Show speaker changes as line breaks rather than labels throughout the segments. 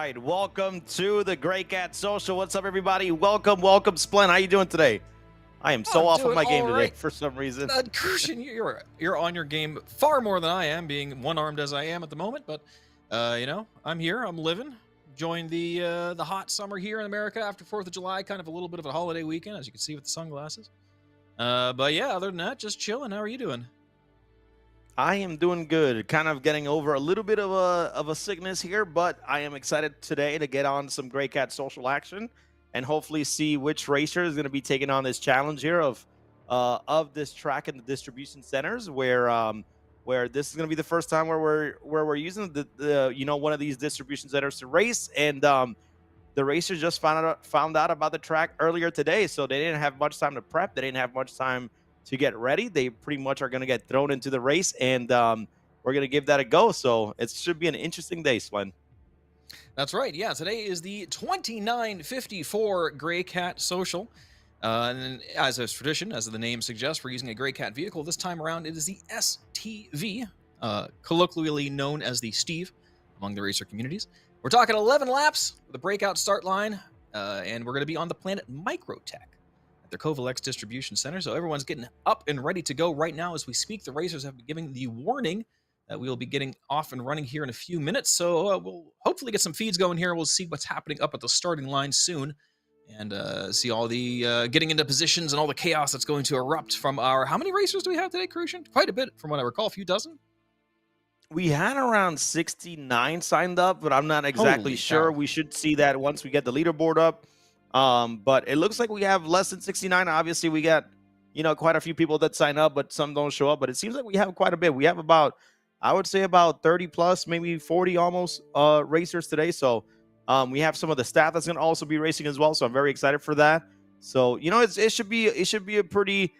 right, welcome to the Greycat Social. What's up, everybody? Welcome, Splend. How you doing today? I am so off of my game today for some reason.
Christian, you're on your game far more than I am, being one-armed as I am at the moment. But I'm here. I'm living. Joined the hot summer here in America after 4th of July. Kind of a little bit of a holiday weekend, as you can see with the sunglasses. But yeah, other than that, just chilling. How are you doing?
I am doing good. Kind of getting over a little bit of a sickness here, but I am excited today to get on some Greycat Social action and hopefully see which racer is going to be taking on this challenge here of this track in the distribution centers, where this is going to be the first time where we're using the one of these distribution centers to race, and the racers just found out about the track earlier today, so they didn't have much time to prep. They didn't have much time to get ready. They pretty much are going to get thrown into the race, and we're going to give that a go. So it should be an interesting day, Swen.
That's right. Yeah, today is the 2954 Greycat Social. And as is tradition, as the name suggests, we're using a Greycat vehicle. This time around, it is the STV, colloquially known as the Steve among the racer communities. We're talking 11 laps with a breakout start line, and we're going to be on the planet Microtech, their Kovalex distribution center. So everyone's getting up and ready to go right now as we speak. The racers have been giving the warning that we will be getting off and running here in a few minutes. So we'll hopefully get some feeds going here. We'll see what's happening up at the starting line soon, and see all the getting into positions and all the chaos that's going to erupt from our... How many racers do we have today, Crucian? Quite a bit, from what I recall, a few dozen.
We had around 69 signed up, but I'm not exactly sure. We should see that once we get the leaderboard up. But it looks like we have less than 69. Obviously, we got, quite a few people that sign up, but some don't show up. But it seems like we have quite a bit. We have about, I would say about 30 plus, maybe 40 almost racers today. So we have some of the staff that's going to also be racing as well. So I'm very excited for that. So, it should be a pretty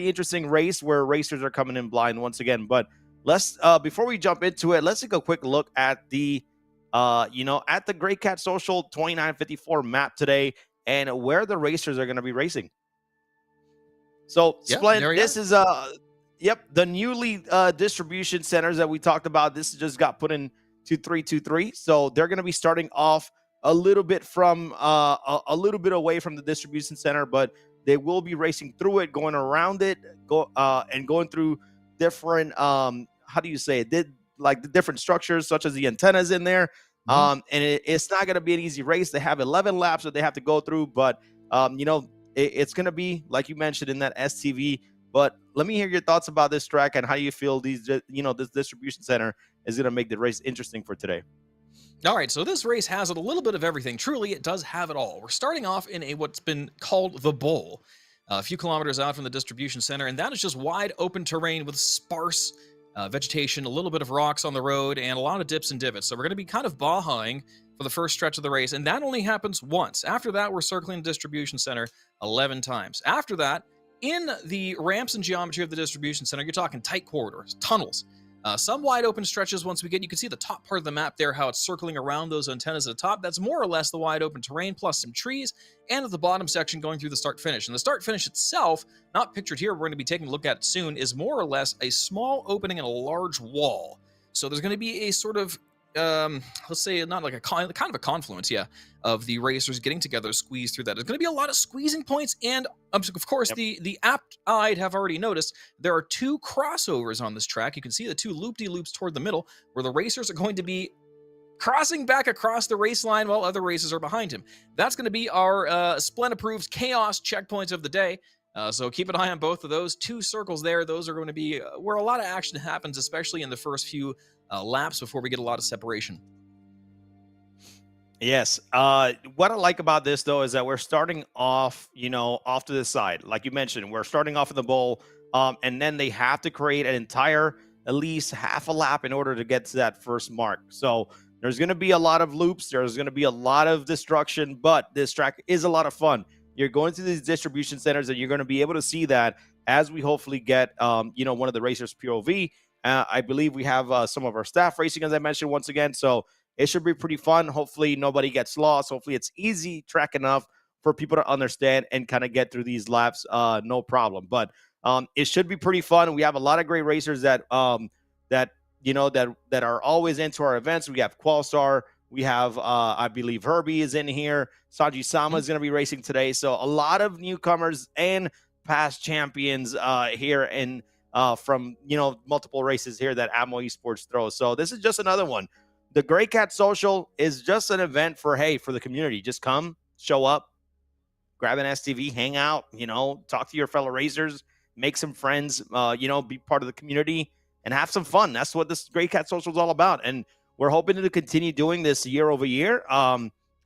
interesting race where racers are coming in blind once again. But let's before we jump into it, let's take a quick look at the at the Greycat Social 2954 map today and where the racers are going to be racing. So, Splend, this is the newly distribution centers that we talked about. This just got put in to 323. So they're going to be starting off a little bit from a little bit away from the distribution center, but they will be racing through it, going around it, and going through different like the different structures, such as the antennas in there. And it's not going to be an easy race. They have 11 laps that they have to go through, but it's going to be, like you mentioned, in that STV. But let me hear your thoughts about this track and how you feel this distribution center is going to make the race interesting for today.
All right, so this race has a little bit of everything. Truly, it does have it all. We're starting off in what's been called the Bowl, a few kilometers out from the distribution center, and that is just wide open terrain with sparse vegetation, a little bit of rocks on the road, and a lot of dips and divots. So we're going to be kind of bajaing for the first stretch of the race, and that only happens once. After that, we're circling the distribution center 11 times. After that, in the ramps and geometry of the distribution center, you're talking tight corridors, tunnels, some wide open stretches. Once we get, you can see the top part of the map there, how it's circling around those antennas at the top. That's more or less the wide open terrain, plus some trees, and at the bottom section going through the start finish. And the start finish itself, not pictured here, we're going to be taking a look at it soon, is more or less a small opening in a large wall. So there's going to be a sort of let's say not like a kind of a confluence, of the racers getting together to squeeze through that. There's going to be a lot of squeezing points, and of course, the apt-eyed have already noticed there are two crossovers on this track. You can see the two loop-de-loops toward the middle, where the racers are going to be crossing back across the race line while other racers are behind him. That's going to be our Splend-approved chaos checkpoints of the day. So keep an eye on both of those two circles there. Those are going to be where a lot of action happens, especially in the first few laps before we get a lot of separation.
Yes. What I like about this, though, is that we're starting off, off to the side. Like you mentioned, we're starting off in the bowl, and then they have to create an entire, at least half a lap in order to get to that first mark. So there's going to be a lot of loops. There's going to be a lot of destruction, but this track is a lot of fun. You're going to these distribution centers, and you're going to be able to see that as we hopefully get, one of the racers' POV. I believe we have some of our staff racing, as I mentioned, once again. So it should be pretty fun. Hopefully nobody gets lost. Hopefully it's easy track enough for people to understand and kind of get through these laps, no problem. But it should be pretty fun. We have a lot of great racers that are always into our events. We have Qualstar, We have, I believe, Herbie is in here. Sanji Sama is going to be racing today. So a lot of newcomers and past champions here and from multiple races here that ATMO Esports throws. So this is just another one. The Greycat Social is just an event for the community. Just come, show up, grab an STV, hang out, talk to your fellow racers, make some friends, be part of the community and have some fun. That's what this Greycat Social is all about. And we're hoping to continue doing this year over year.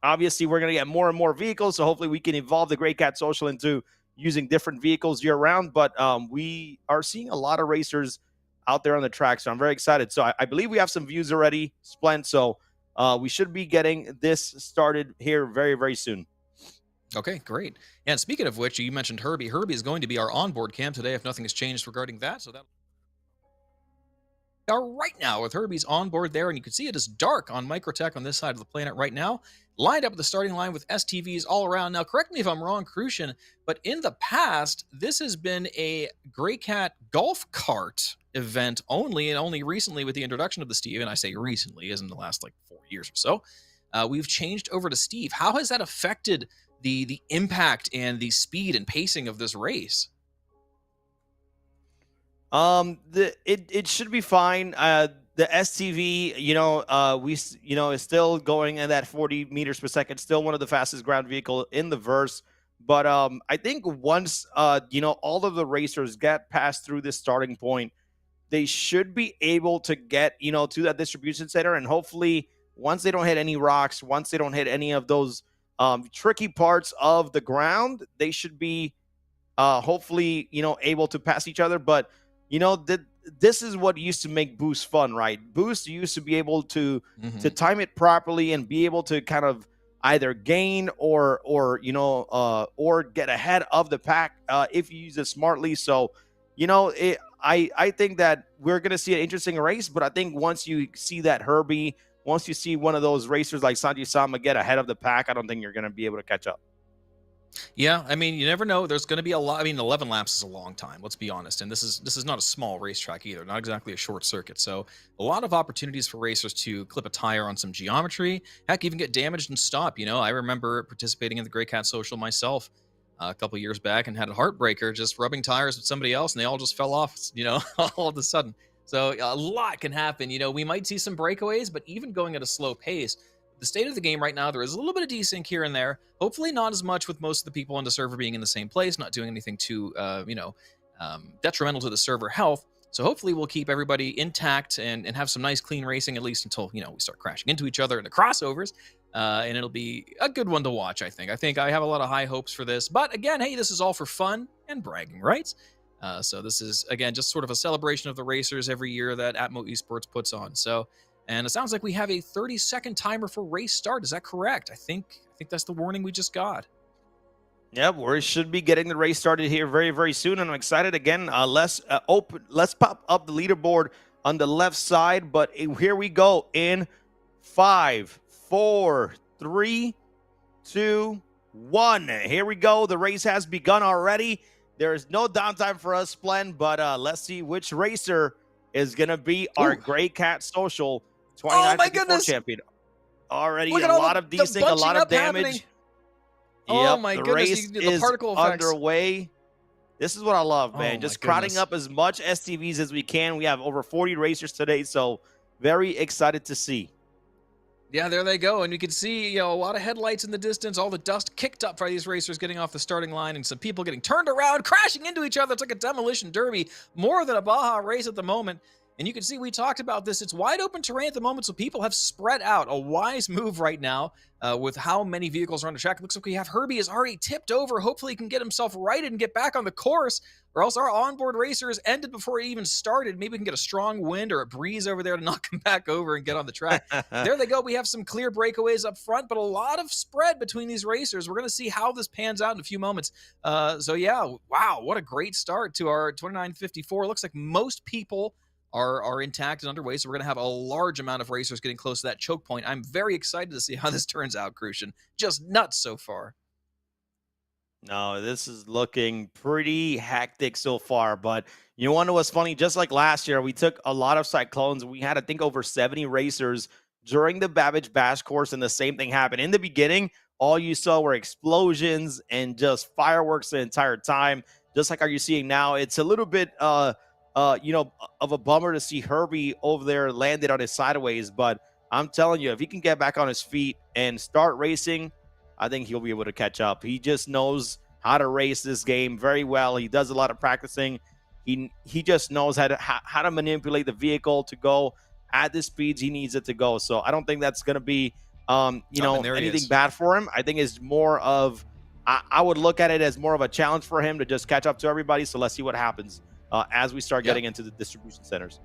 Obviously, we're going to get more and more vehicles, so hopefully we can evolve the Greycat Social into using different vehicles year round. But we are seeing a lot of racers out there on the track, so I'm very excited. So I believe we have some views already, Splend. So we should be getting this started here very, very soon.
Okay, great. And speaking of which, you mentioned Herbie. Herbie is going to be our onboard cam today if nothing has changed regarding that. So that are right now with Herbie's onboard there, and you can see it is dark on Microtech on this side of the planet right now, lined up at the starting line with STVs all around. Now, correct me if I'm wrong, Crucian, but in the past, this has been a Greycat golf cart event only, and only recently with the introduction of the Steve, and I say recently, as in the last like 4 years or so, we've changed over to Steve. How has that affected the impact and the speed and pacing of this race?
It should be fine. The STV, is still going at that 40 meters per second, still one of the fastest ground vehicle in the verse. But I think once all of the racers get past through this starting point, they should be able to get to that distribution center, and hopefully once they don't hit any rocks, once they don't hit any of those tricky parts of the ground, they should be hopefully able to pass each other. But this is what used to make Boost fun, right? Boost used to be able to time it properly and be able to kind of either gain or get ahead of the pack if you use it smartly. So I think that we're going to see an interesting race, but I think once you see that Herbie, once you see one of those racers like Sanji Sama get ahead of the pack, I don't think you're going to be able to catch up.
Yeah, I mean, you never know. There's going to be a lot. I mean, 11 laps is a long time. Let's be honest. And this is not a small racetrack either. Not exactly a short circuit. So a lot of opportunities for racers to clip a tire on some geometry. Heck, even get damaged and stop. I remember participating in the Greycat Social myself a couple years back and had a heartbreaker just rubbing tires with somebody else, and they all just fell off. All of a sudden. So a lot can happen. We might see some breakaways, but even going at a slow pace. The state of the game right now, there is a little bit of desync here and there. Hopefully not as much with most of the people on the server being in the same place, not doing anything too, detrimental to the server health. So hopefully we'll keep everybody intact and have some nice clean racing, at least until, we start crashing into each other in the crossovers. And it'll be a good one to watch, I think. I have a lot of high hopes for this. But again, hey, this is all for fun and bragging rights. So this is, again, just sort of a celebration of the racers every year that ATMO Esports puts on. So, and it sounds like we have a 30-second timer for race start. Is that correct? I think that's the warning we just got.
Yeah, we should be getting the race started here very, very soon, and I'm excited again. Let's pop up the leaderboard on the left side, but here we go in 5, 4, 3, 2, 1. Here we go. The race has begun already. There is no downtime for us, Splend, but let's see which racer is going to be our Greycat Social 2954 champion. Already a lot of desync, a lot of damage.
Happening. Oh my goodness,
race
the particle effects
underway. This is what I love, man. Just crowding up as much STVs as we can. We have over 40 racers today, so very excited to see.
Yeah, there they go. And you can see, a lot of headlights in the distance, all the dust kicked up by these racers getting off the starting line, and some people getting turned around, crashing into each other. It's like a demolition derby, more than a Baja race at the moment. And you can see we talked about this. It's wide open terrain at the moment, so people have spread out. A wise move right now with how many vehicles are on the track. It looks like we have Herbie is already tipped over. Hopefully he can get himself righted and get back on the course, or else our onboard racer is ended before he even started. Maybe we can get a strong wind or a breeze over there to knock him back over and get on the track. There they go. We have some clear breakaways up front, but a lot of spread between these racers. We're going to see how this pans out in a few moments. So yeah, wow, what a great start to our 2954. Looks like most people are intact and underway, so we're going to have a large amount of racers getting close to that choke point. I'm very excited to see how this turns out, Crucian. Just nuts so far.
No, this is looking pretty hectic so far, but you want to know what's funny? Just like last year, we took a lot of cyclones. We had, I think, over 70 racers during the Babbage Bash course, and the same thing happened. In the beginning, all you saw were explosions and just fireworks the entire time, just like how you're seeing now. It's a little bit, you know, of a bummer to see Herbie over there landed on his sideways, but I'm telling you, if he can get back on his feet and start racing, I think he'll be able to catch up. He just knows how to race this game very well. He does a lot of practicing. He just knows how to manipulate the vehicle to go at the speeds he needs it to go. So I don't think that's going to be you know, anything bad for him. I think it's more of I would look at it as more of a challenge for him to just catch up to everybody. So let's see what happens as we start getting into the distribution centers.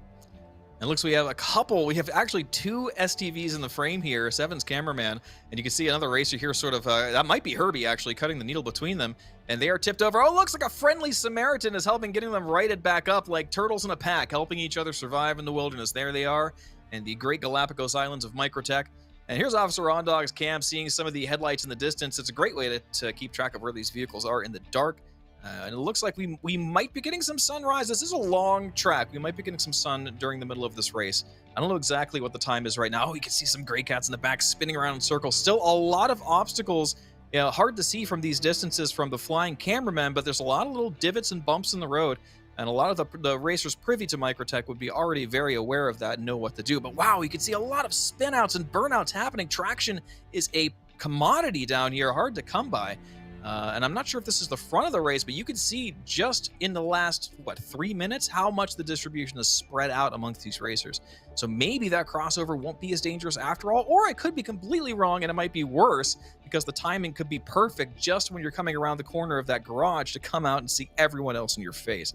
And looks we have a couple. We have actually 2 STVs in the frame here. Seven's cameraman, and you can see another racer here. Sort of that might be Herbie actually cutting the needle between them, and they are tipped over. Oh, looks like a friendly Samaritan is helping getting them righted back up like turtles in a pack, helping each other survive in the wilderness. There they are, and the Great Galapagos Islands of Microtech. And here's Officer Rondog's cam, seeing some of the headlights in the distance. It's a great way to keep track of where these vehicles are in the dark. And it looks like we might be getting some sunrise. This is a long track. We might be getting some sun during the middle of this race. I don't know exactly what the time is right now. Oh, you can see some Greycats in the back spinning around in circles. Still a lot of obstacles. You know, hard to see from these distances from the flying cameraman, but there's a lot of little divots and bumps in the road. And a lot of the racers privy to Microtech would be already very aware of that and know what to do. But wow, you can see a lot of spinouts and burnouts happening. Traction is a commodity down here, hard to come by. And I'm not sure if this is the front of the race, but you can see just in the last, 3 minutes, how much the distribution is spread out amongst these racers. So maybe that crossover won't be as dangerous after all, or it could be completely wrong and it might be worse because the timing could be perfect just when you're coming around the corner of that garage to come out and see everyone else in your face.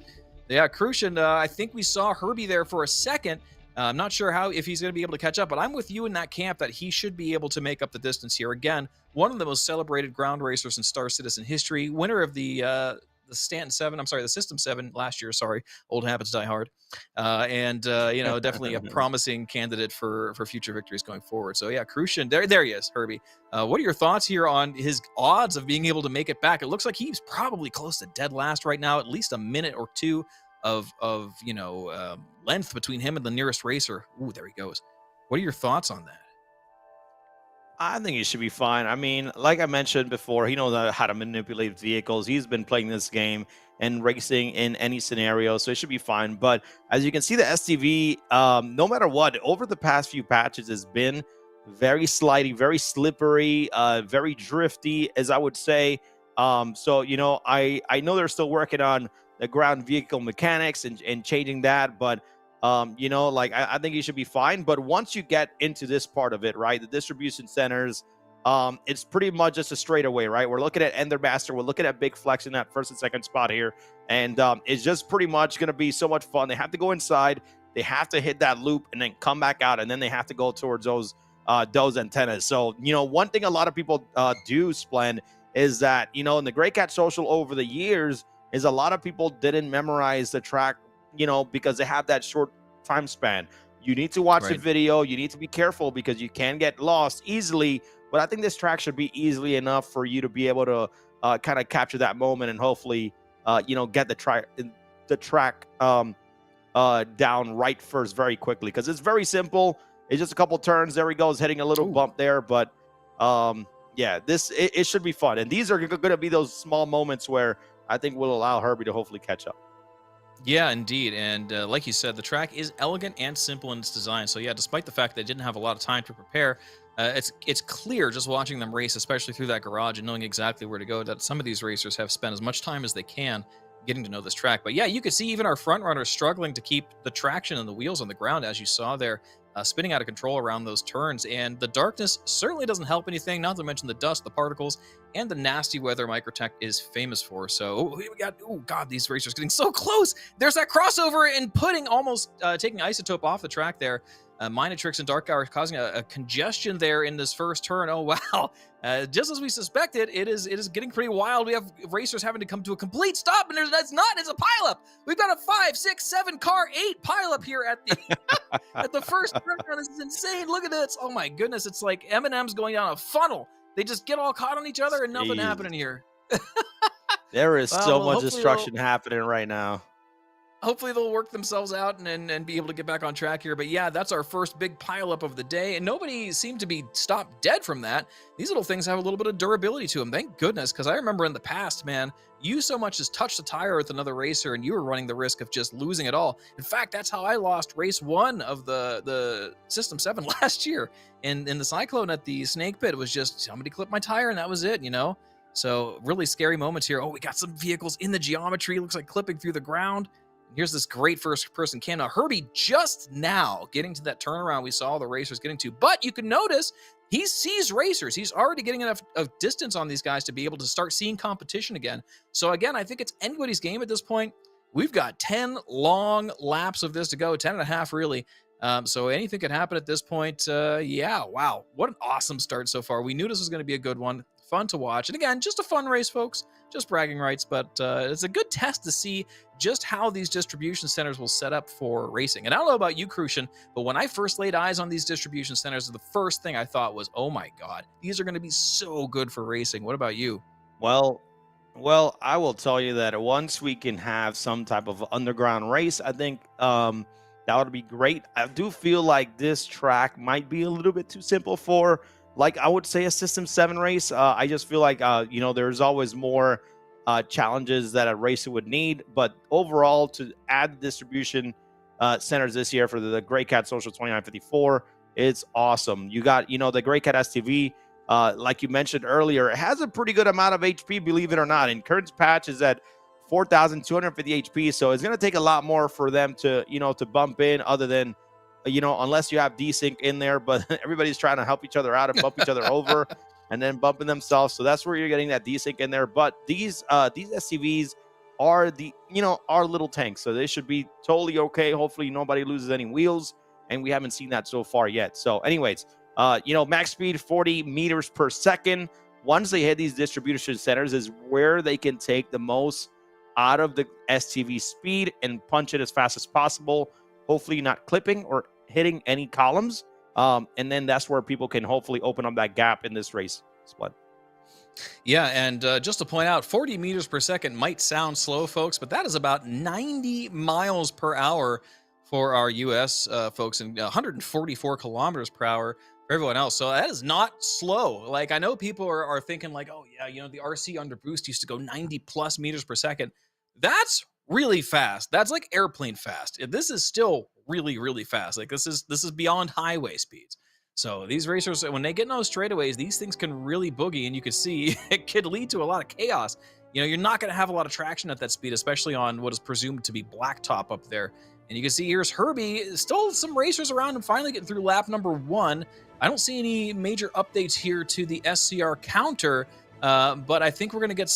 Yeah, Crucian, I think we saw Herbie there for a second. I'm not sure if he's going to be able to catch up, but I'm with you in that camp that he should be able to make up the distance here. Again, one of the most celebrated ground racers in Star Citizen history, winner of the Stanton 7, I'm sorry, the System 7 last year, sorry, old habits die hard. You know, definitely a promising candidate for future victories going forward. So yeah, Crucian, there he is, Herbie. What are your thoughts here on his odds of being able to make it back? It looks like he's probably close to dead last right now, at least a minute or two of length between him and the nearest racer. Ooh, there he goes. What are your thoughts on that?
I think he should be fine. I mean, like I mentioned before, he knows how to manipulate vehicles. He's been playing this game and racing in any scenario, so it should be fine. But as you can see, the STV, no matter what, over the past few patches has been very slidey, very slippery, very drifty, as I would say. So, you know, I know they're still working on the ground vehicle mechanics and changing that, but you know, like I think you should be fine. But once you get into this part of it, right, the distribution centers, it's pretty much just a straightaway, right? We're looking at Endermaster, we're looking at Big Flex in that first and second spot here, and it's just pretty much going to be so much fun. They have to go inside, they have to hit that loop, and then come back out, and then they have to go towards those antennas. So, you know, one thing a lot of people do, Splend, is that, you know, in the Greycat Social over the years, is a lot of people didn't memorize the track, you know, because they have that short time span. You need to watch the video. You need to be careful because you can get lost easily. But I think this track should be easily enough for you to be able to kind of capture that moment and hopefully, you know, get the track down right first very quickly, because it's very simple. It's just a couple turns. There he goes, hitting a little bump there. But yeah, it should be fun. And these are going to be those small moments where I think will allow Herbie to hopefully catch up.
Yeah, indeed. And like you said, the track is elegant and simple in its design. So yeah, despite the fact that they didn't have a lot of time to prepare, it's clear just watching them race, especially through that garage and knowing exactly where to go, that some of these racers have spent as much time as they can getting to know this track. But yeah, you could see even our front runners struggling to keep the traction and the wheels on the ground, as you saw there, spinning out of control around those turns. And the darkness certainly doesn't help anything, not to mention the dust, the particles, and the nasty weather Microtech is famous for. So we got, oh God, these racers getting so close. There's that crossover and putting almost taking Isotope off the track there. Minotrix and Dark Hour causing a congestion there in this first turn. Oh wow! Just as we suspected, it is getting pretty wild. We have racers having to come to a complete stop, and it's a pileup. We've got a 5, 6, 7 car 8 pileup here at the at the first turn. This is insane. Look at this. Oh my goodness! It's like M&M's going down a funnel. They just get all caught on each other and nothing happening here.
There is so much destruction happening right now.
hopefully they'll work themselves out and be able to get back on track here. But yeah, that's our first big pileup of the day, and nobody seemed to be stopped dead from that. These little things have a little bit of durability to them, thank goodness, because I remember in the past, man, you so much as touched a tire with another racer and you were running the risk of just losing it all. In fact, that's how I lost race 1 of the System 7 last year in the Cyclone at the Snake Pit. It was just somebody clipped my tire and that was it, you know? So really scary moments here. Oh, we got some vehicles in the geometry. Looks like clipping through the ground. Here's this great first-person cam. Now, Herbie just now getting to that turnaround we saw the racers getting to. But you can notice he sees racers. He's already getting enough of distance on these guys to be able to start seeing competition again. So, again, I think it's anybody's game at this point. We've got 10 long laps of this to go, 10 and a half, really. So anything could happen at this point. Yeah, wow. What an awesome start so far. We knew this was going to be a good one. Fun to watch. And again, just a fun race, folks. Just bragging rights, but it's a good test to see just how these distribution centers will set up for racing. And I don't know about you, Crucian, but when I first laid eyes on these distribution centers, the first thing I thought was, oh my God, these are going to be so good for racing. What about you?
Well, I will tell you that once we can have some type of underground race, I think that would be great. I do feel like this track might be a little bit too simple for, like, I would say a System 7 race. I just feel like, there's always more challenges that a racer would need. But overall, to add distribution centers this year for the Greycat Social 2954, it's awesome. You got, the Greycat STV, like you mentioned earlier, it has a pretty good amount of HP, believe it or not. And Kurt's patch is at 4,250 HP, so it's going to take a lot more for them to, to bump in, other than, unless you have desync in there, but everybody's trying to help each other out and bump each other over and then bumping themselves. So that's where you're getting that desync in there. But these SCVs are our little tanks, so they should be totally okay. Hopefully nobody loses any wheels, and we haven't seen that so far yet. So anyways, max speed 40 meters per second. Once they hit these distribution centers is where they can take the most out of the STV speed and punch it as fast as possible. Hopefully not clipping or hitting any columns. And then that's where people can hopefully open up that gap in this race split.
Yeah, and just to point out, 40 meters per second might sound slow, folks, but that is about 90 miles per hour for our US folks, and 144 kilometers per hour for everyone else. So that is not slow. Like, I know people are thinking like, oh yeah, the RC under boost used to go 90 plus meters per second. That's really fast. That's like airplane fast. This is still really, really fast. Like this is beyond highway speeds. So these racers, when they get in those straightaways, these things can really boogie, and you can see it could lead to a lot of chaos. You're not going to have a lot of traction at that speed, especially on what is presumed to be blacktop up there. And you can see here's Herbie, still some racers around him, finally getting through lap number 1. I don't see any major updates here to the SCR counter, but I think we're going to get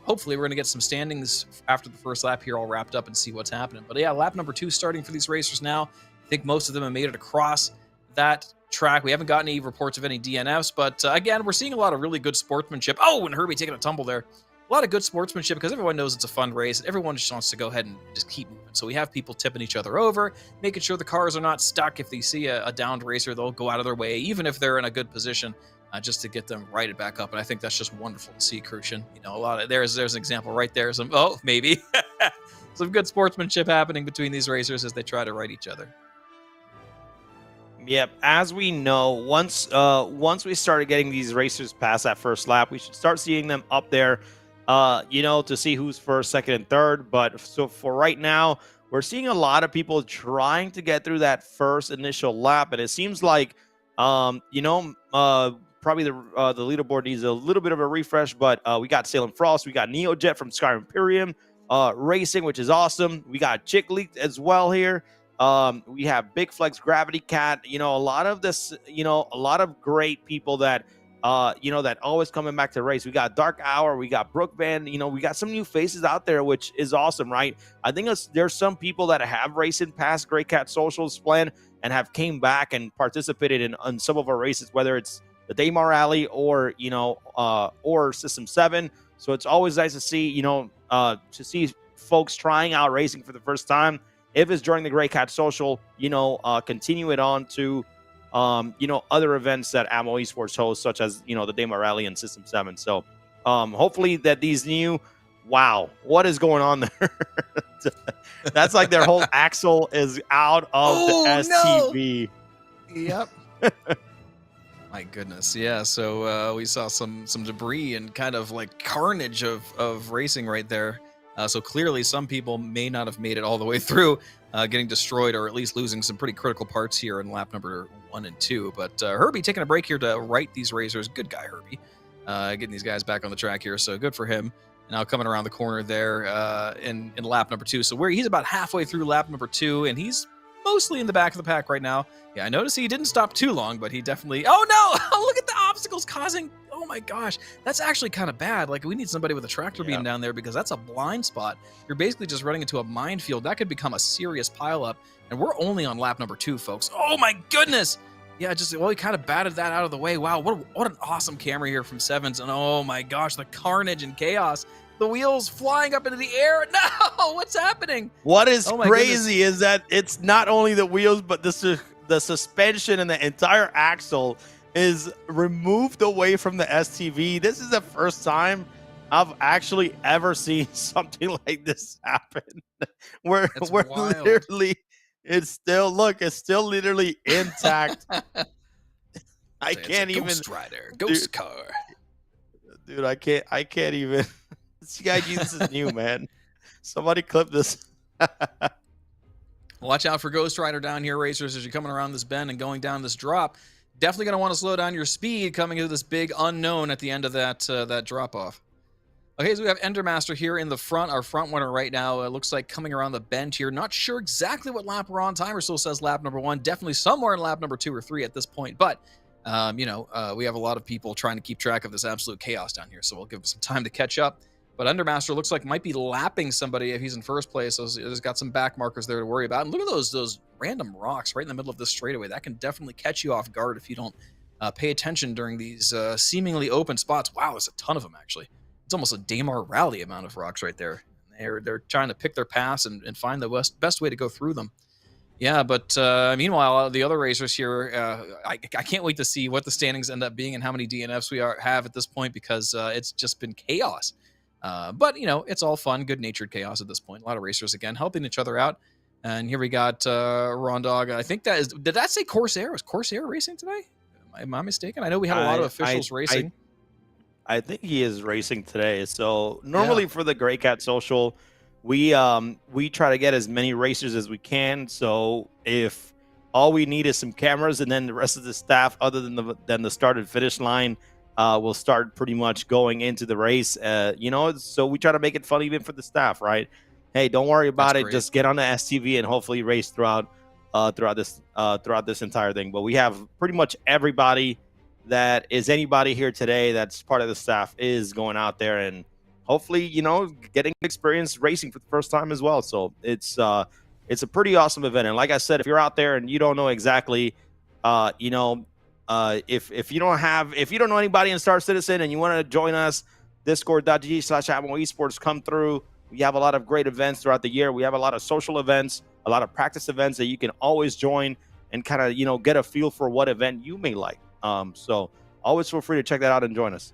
hopefully we're going to get some standings after the first lap here all wrapped up and see what's happening. But yeah, lap number 2 starting for these racers now. I think most of them have made it across that track. We haven't gotten any reports of any DNFs, but again, we're seeing a lot of really good sportsmanship. Oh, and Herbie taking a tumble there. A lot of good sportsmanship because everyone knows it's a fun race. Everyone just wants to go ahead and just keep moving. So we have people tipping each other over, making sure the cars are not stuck. If they see a downed racer, they'll go out of their way, even if they're in a good position, just to get them righted back up. And I think that's just wonderful to see, Crucian. A lot of there's an example right there. Some maybe some good sportsmanship happening between these racers as they try to right each other.
Yep, as we know, once we started getting these racers past that first lap, we should start seeing them up there, to see who's first, second, and third. But so for right now, we're seeing a lot of people trying to get through that first initial lap, and it seems like, probably the leaderboard needs a little bit of a refresh. But we got Salem Frost, we got Neojet from Sky Imperium Racing, which is awesome. We got Chick Leak as well here. We have Big Flex, Gravity Cat, a lot of this, a lot of great people that, that always coming back to race. We got Dark Hour, we got Brook Van, we got some new faces out there, which is awesome, right? I think there's some people that have raced in past Greycat Social's plan and have came back and participated in some of our races, whether it's the Daymar Rally or, or System 7. So it's always nice to see, to see folks trying out racing for the first time. If it's during the Greycat Social, continue it on to, other events that ATMO Esports hosts, such as, the Daymar Rally and System 7. So hopefully that these new, wow, what is going on there? That's like their whole axle is out of the STV.
No. Yep. My goodness, yeah. So we saw some debris and kind of like carnage of racing right there. So clearly, some people may not have made it all the way through, getting destroyed or at least losing some pretty critical parts here in lap number 1 and 2. But Herbie taking a break here to right these racers. Good guy, Herbie, getting these guys back on the track here. So good for him. And now coming around the corner there in lap number 2. So he's about halfway through lap number 2, and he's mostly in the back of the pack right now. Yeah, I noticed he didn't stop too long, but he definitely... Oh, no! Look at the obstacles causing... Oh, my gosh. That's actually kind of bad. Like, we need somebody with a tractor beam down there because that's a blind spot. You're basically just running into a minefield. That could become a serious pileup, and we're only on lap number 2, folks. Oh, my goodness! Yeah, he kind of batted that out of the way. Wow, what an awesome camera here from Sevens. And, oh, my gosh, the carnage and chaos. The wheels flying up into the air. No, what's happening?
What is crazy is that it's not only the wheels, but the suspension and the entire axle is removed away from the STV. This is the first time I've actually ever seen something like this happen. Where literally it's still literally intact. I can't even.
Ghost Rider, Ghost Car.
Dude, I can't even. CIG, this is new, man. Somebody clip this.
Watch out for Ghost Rider down here, racers, as you're coming around this bend and going down this drop. Definitely going to want to slow down your speed coming into this big unknown at the end of that drop-off. Okay, so we have Endermaster here in the front, our front runner right now. It looks like coming around the bend here. Not sure exactly what lap we're on. Timer still says lap number 1. Definitely somewhere in lap number 2 or 3 at this point. But, we have a lot of people trying to keep track of this absolute chaos down here. So we'll give them some time to catch up. But Undermaster looks like might be lapping somebody if he's in first place. So there's got some back markers there to worry about. And look at those random rocks right in the middle of this straightaway. That can definitely catch you off guard if you don't pay attention during these seemingly open spots. Wow, there's a ton of them, actually. It's almost a Daymar Rally amount of rocks right there. They're trying to pick their paths and find the best way to go through them. Yeah, but meanwhile, the other racers here, I can't wait to see what the standings end up being and how many DNFs we have at this point because it's just been chaos. But, it's all fun, good-natured chaos at this point. A lot of racers, again, helping each other out. And here we got Rondog. I think did that say Corsair? Was Corsair racing today? Am I mistaken? I know we had a lot of officials racing.
I think he is racing today. So normally for the Greycat Social, we try to get as many racers as we can. So if all we need is some cameras and then the rest of the staff, other than the start and finish line, will start pretty much going into the race. So we try to make it fun even for the staff, right? Hey, don't worry about it. Just get on the STV and hopefully race throughout this entire thing. But we have pretty much everybody that is anybody here today that's part of the staff is going out there and hopefully, getting experience racing for the first time as well. So it's a pretty awesome event. And like I said, if you're out there and you don't know exactly, if you don't know anybody in Star Citizen and you want to join us, discord.gg/ATMO Esports, come through. We have a lot of great events throughout the year. We have a lot of social events, a lot of practice events that you can always join and kind of, get a feel for what event you may like. So always feel free to check that out and join us.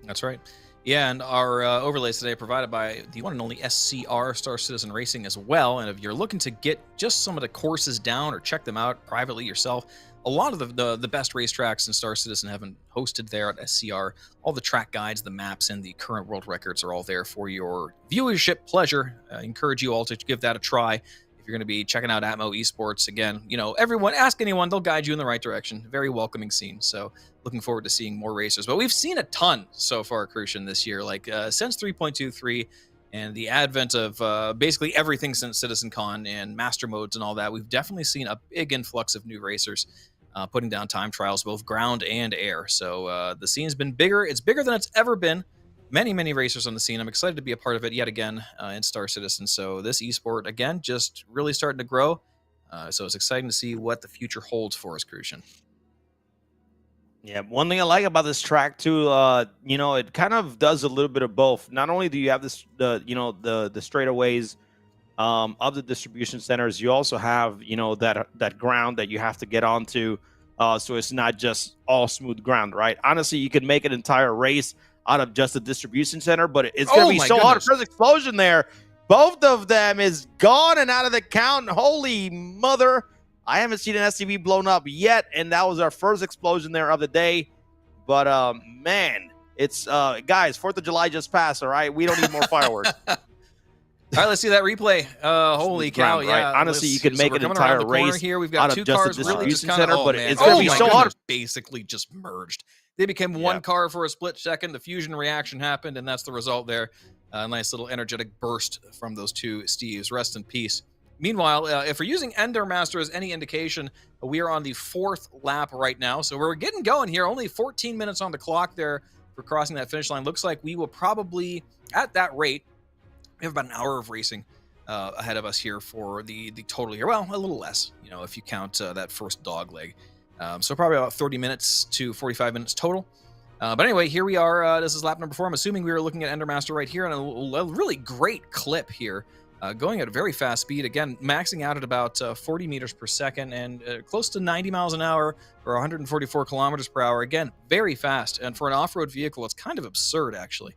That's right. Yeah, and our overlays today are provided by the one and only SCR, Star Citizen Racing, as well. And if you're looking to get just some of the courses down or check them out privately yourself, a lot of the best racetracks in Star Citizen have been hosted there at SCR. All the track guides, the maps, and the current world records are all there for your viewership pleasure. I encourage you all to give that a try. If you're going to be checking out ATMO Esports, again, everyone, ask anyone, they'll guide you in the right direction. Very welcoming scene. So looking forward to seeing more racers. But we've seen a ton so far, Crucian, this year. Like since 3.23 and the advent of basically everything since CitizenCon and master modes and all that, we've definitely seen a big influx of new racers putting down time trials, both ground and air. So the scene's been bigger. It's bigger than it's ever been. Many, many racers on the scene. I'm excited to be a part of it yet again in Star Citizen. So this esport, again, just really starting to grow. So it's exciting to see what the future holds for us, Crucian.
Yeah, one thing I like about this track too, it kind of does a little bit of both. Not only do you have the straightaways of the distribution centers, you also have that ground that you have to get onto, so it's not just all smooth ground, right? Honestly, you could make an entire race out of just a distribution center, but it's going to be so hard. There's an explosion there. Both of them is gone and out of the count. Holy mother. I haven't seen an SCV blown up yet, and that was our first explosion there of the day. But, man, it's, guys, 4th of July just passed, all right? We don't need more fireworks.
All right, let's see that replay. Holy cow!
Right?
Yeah,
Honestly, you could make an entire race
here. We've got two cars really just kind of,
but it's going to be so hard.
Basically, just merged. They became one car for a split second. The fusion reaction happened, and that's the result there. A nice little energetic burst from those two Steves. Rest in peace. Meanwhile, if we're using Endermaster as any indication, we are on the 4th lap right now, so we're getting going here. Only 14 minutes on the clock there for crossing that finish line. Looks like we will probably, at that rate, we have about an hour of racing ahead of us here for the total here. Well, a little less, you know, if you count that first dog leg. So probably about 30 minutes to 45 minutes total. But anyway, here we are. This is lap number 4. I'm assuming we were looking at Endermaster right here, and a really great clip here. Going at a very fast speed, again, maxing out at about 40 meters per second and close to 90 miles an hour or 144 kilometers per hour. Again, very fast. And for an off-road vehicle, it's kind of absurd, actually.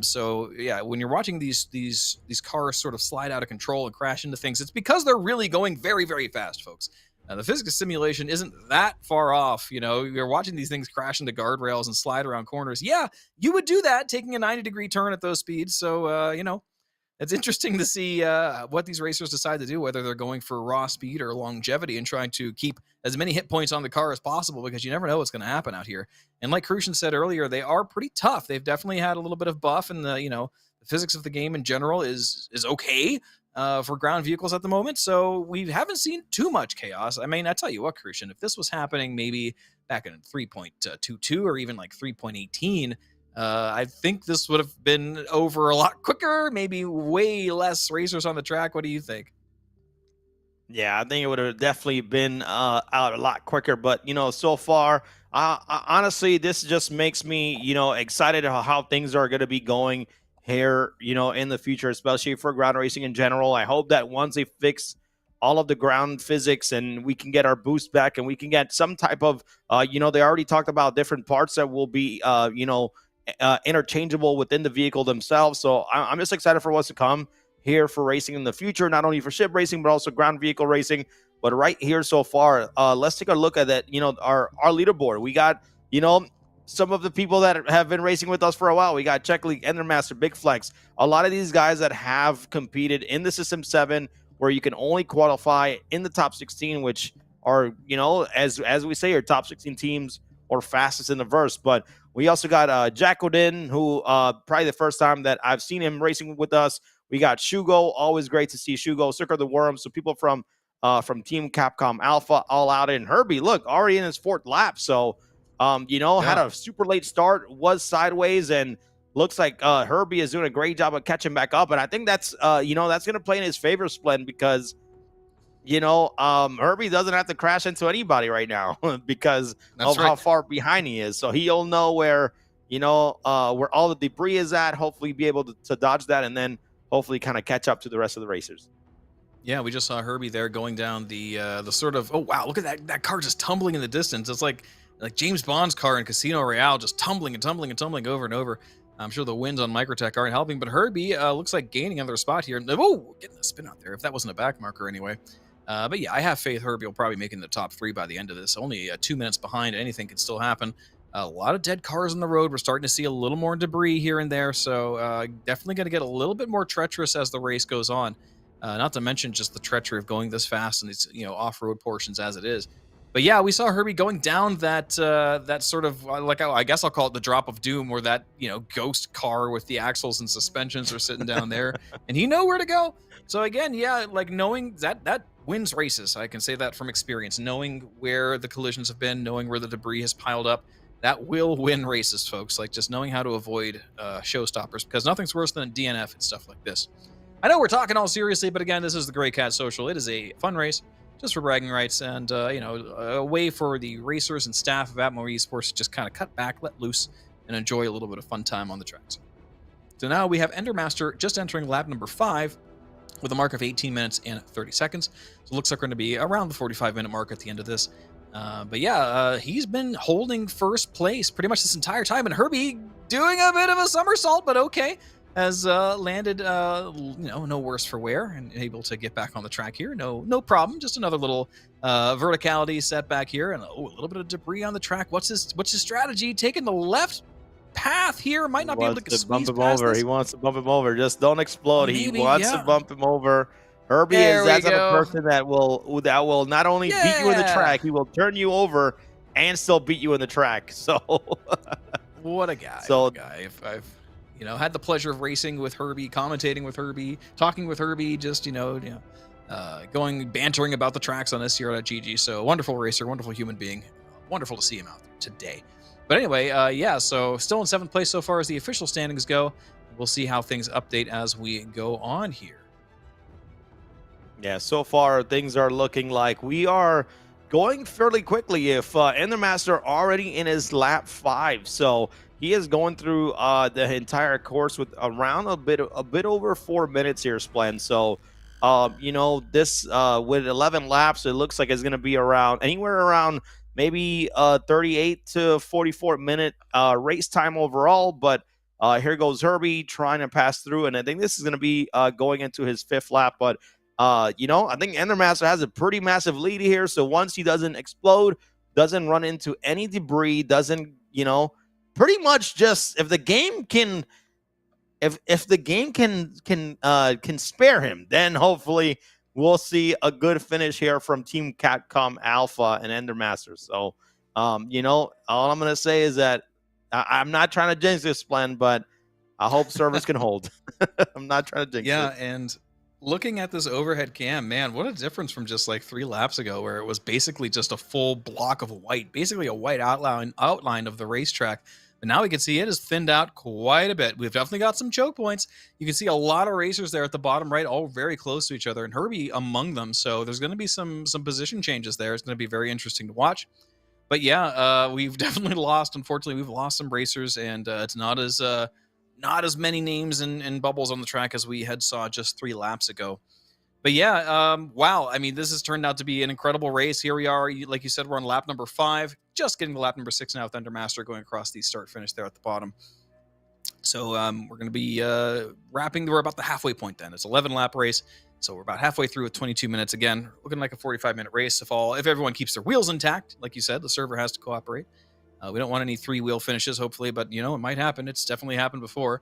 So yeah, when you're watching these cars sort of slide out of control and crash into things, it's because they're really going very, very fast, folks. The physics simulation isn't that far off. You know, you're watching these things crash into guardrails and slide around corners. Yeah, you would do that taking a 90-degree turn at those speeds. So, you know, it's interesting to see what these racers decide to do, whether they're going for raw speed or longevity and trying to keep as many hit points on the car as possible, because you never know what's going to happen out here. And like Crucian said earlier, they are pretty tough. They've definitely had a little bit of buff, and the physics of the game in general is okay for ground vehicles at the moment. So we haven't seen too much chaos. I mean, I tell you what, Crucian, if this was happening maybe back in 3.22 or even like 3.18, I think this would have been over a lot quicker, maybe way less racers on the track. What do you think?
Yeah, I think it would have definitely been out a lot quicker. But, you know, so far, honestly, this just makes me, you know, excited how things are going to be going here, you know, in the future, especially for ground racing in general. I hope that once they fix all of the ground physics and we can get our boost back and we can get some type of, you know, they already talked about different parts that will be, you know, interchangeable within the vehicle themselves. So I'm just excited for what's to come here for racing in the future, not only for ship racing, but also ground vehicle racing. But right here so far, let's take a look at that, you know, our leaderboard. We got, you know, some of the people that have been racing with us for a while. We got Czech League, Endermaster, Big Flex. A lot of these guys that have competed in the System 7, where you can only qualify in the top 16, which are, you know, as we say, are top 16 teams or fastest in the verse. But we also got Jack Odin, who probably the first time that I've seen him racing with us. We got Shugo, always great to see Shugo. Circle the Worm, so people from Team Capcom Alpha all out. And Herbie, look, already in his 4th lap. So, you know, had a super late start, was sideways, and looks like Herbie is doing a great job of catching back up. And I think that's, you know, that's going to play in his favor, Splend, because, you know, Herbie doesn't have to crash into anybody right now because how far behind he is. So he'll know where, you know, where all the debris is at, hopefully be able to dodge that and then hopefully kind of catch up to the rest of the racers.
Yeah, we just saw Herbie there going down the sort of, oh, wow, look at that car just tumbling in the distance. It's like James Bond's car in Casino Royale, just tumbling and tumbling and tumbling over and over. I'm sure the winds on Microtech aren't helping, but Herbie looks like gaining another spot here. Oh, getting a spin out there, if that wasn't a back marker anyway. But yeah, I have faith Herbie will probably make it in the top 3 by the end of this. Only 2 minutes behind, anything can still happen. A lot of dead cars on the road. We're starting to see a little more debris here and there, so definitely going to get a little bit more treacherous as the race goes on. Not to mention just the treachery of going this fast and these, you know, off-road portions as it is. But yeah, we saw Herbie going down that that sort of, like, I guess I'll call it the drop of doom, where that, you know, ghost car with the axles and suspensions are sitting down there, and he know where to go. So again, yeah, like knowing that wins races. I can say that from experience. Knowing where the collisions have been, knowing where the debris has piled up, that will win races, folks. Like just knowing how to avoid showstoppers, because nothing's worse than a DNF and stuff like this. I know we're talking all seriously, but again, this is the Greycat Social. It is a fun race, just for bragging rights, and you know, a way for the racers and staff of ATMO Esports to just kind of cut back, let loose, and enjoy a little bit of fun time on the tracks. So now we have Endermaster just entering lap number 5 with a mark of 18 minutes and 30 seconds. So it looks like we're going to be around the 45-minute mark at the end of this. But yeah, he's been holding first place pretty much this entire time, and Herbie doing a bit of a somersault, but okay. has landed, no worse for wear and able to get back on the track here. No problem. Just another little verticality setback here, and a little bit of debris on the track. What's his strategy? Taking the left path here. Might not be able to
bump
squeeze
him
past
over.
this.
He wants to bump him over. Just don't explode.
Maybe,
He wants to bump him over. Herbie is that type of person that will not only beat you in the track, he will turn you over and still beat you in the track. So
what a guy.
So
what a guy. If I've had the pleasure of racing with Herbie, commentating with Herbie, talking with Herbie, just going bantering about the tracks on SCR.GG. So wonderful racer, wonderful human being. Wonderful to see him out there today. But anyway, so still in 7th place so far as the official standings go. We'll see how things update as we go on here.
Yeah, so far things are looking like we are going fairly quickly. If Endermaster already in his lap 5, so he is going through the entire course with around a bit over 4 minutes here, Splen. So this with 11 laps, it looks like it's going to be around anywhere around maybe 38 to 44 minute race time overall. But here goes Herbie trying to pass through, and I think this is going to be going into his 5th lap. But I think Endermaster has a pretty massive lead here. So once he doesn't explode, doesn't run into any debris, doesn't, pretty much just if the game can can spare him, then hopefully we'll see a good finish here from Team Capcom Alpha and Endermaster. So, all I'm going to say is that I'm not trying to jinx this, Splen, but I hope servers can hold. I'm not trying to jinx it.
Yeah, and looking at this overhead cam, man, what a difference from just like 3 laps ago where it was basically just a full block of white, basically a white outline of the racetrack. But now we can see it is thinned out quite a bit. We've definitely got some choke points. You can see a lot of racers there at the bottom right, all very close to each other, and Herbie among them. So there's going to be some position changes there. It's going to be very interesting to watch. But yeah, we've definitely lost. Unfortunately, we've lost some racers, and it's not as many names and bubbles on the track as we had saw just 3 laps ago. But yeah, wow. I mean, this has turned out to be an incredible race. Here we are. Like you said, we're on lap number 5, just getting to lap number 6 now with Endermaster going across the start-finish there at the bottom. So we're going to be wrapping. We're about the halfway point then. It's 11-lap race. So we're about halfway through with 22 minutes. Again, looking like a 45-minute race if everyone keeps their wheels intact. Like you said, the server has to cooperate. We don't want any 3-wheel finishes, hopefully, but, it might happen. It's definitely happened before.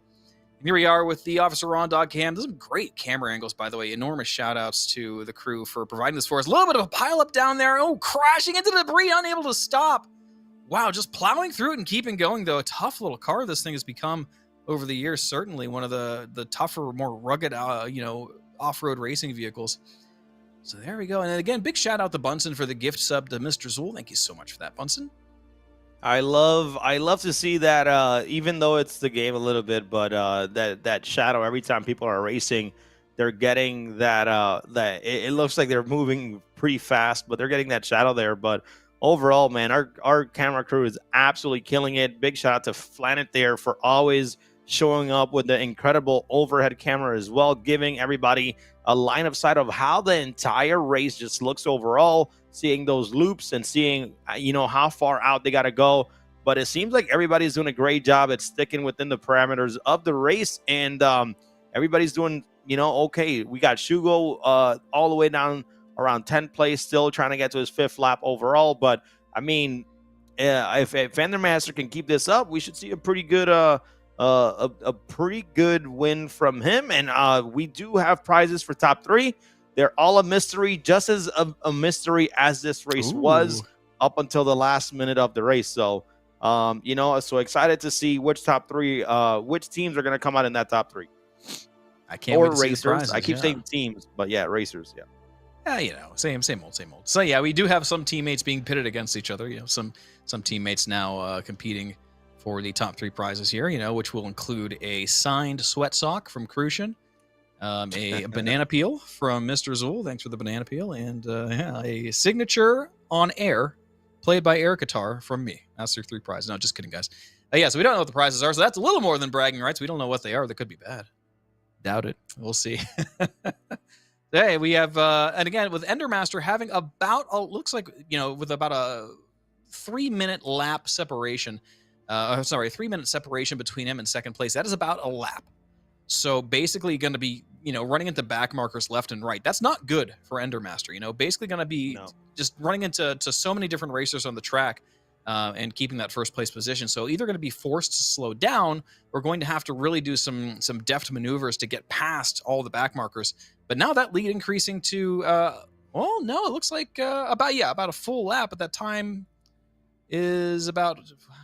And here we are with the Officer Ron Dog Cam. There's some great camera angles, by the way. Enormous shout-outs to the crew for providing this for us. A little bit of a pile-up down there. Oh, crashing into the debris, unable to stop. Wow, just plowing through it and keeping going, though. A tough little car this thing has become over the years. Certainly one of the tougher, more rugged, off-road racing vehicles. So there we go. And then again, big shout-out to Bunsen for the gift sub to Mr. Zool. Thank you so much for that, Bunsen.
I love to see that, even though it's the game a little bit, but that shadow every time people are racing, they're getting that it looks like they're moving pretty fast, but they're getting that shadow there. But overall, man, our camera crew is absolutely killing it. Big shout out to Flanet there for always showing up with the incredible overhead camera as well, giving everybody a line of sight of how the entire race just looks overall, seeing those loops and seeing, how far out they got to go. But it seems like everybody's doing a great job at sticking within the parameters of the race. And everybody's doing, okay. We got Shugo all the way down around 10th place, still trying to get to his 5th lap overall. But, I mean, if Vandermaster can keep this up, we should see a pretty good a pretty good win from him. And we do have prizes for top 3. They're all a mystery, just as a mystery as this race was up until the last minute of the race. So, so excited to see which top 3, which teams are going to come out in that top 3.
I can't wait to see the
racers.
prizes,
I keep saying teams, but yeah, racers. Yeah.
Yeah, same old. So yeah, we do have some teammates being pitted against each other. Some teammates now competing for the top 3 prizes here. Which will include a signed sweat sock from Crucian. A banana peel from Mr. Zool. Thanks for the banana peel. And a signature on air played by air guitar from me. That's their 3 prizes. No, just kidding, guys. So we don't know what the prizes are. So that's a little more than bragging rights. We don't know what they are. They could be bad. Doubt it. We'll see. Hey, we have, and again, with Endermaster having looks like, with about a 3-minute lap separation. 3-minute separation between him and 2nd place. That is about a lap. So basically going to be, running into back markers left and right. That's not good for Endermaster, basically going to be just running into so many different racers on the track and keeping that first place position. So either going to be forced to slow down or going to have to really do some deft maneuvers to get past all the back markers. But now that lead increasing to, well, no, it looks like about a full lap at that time is about,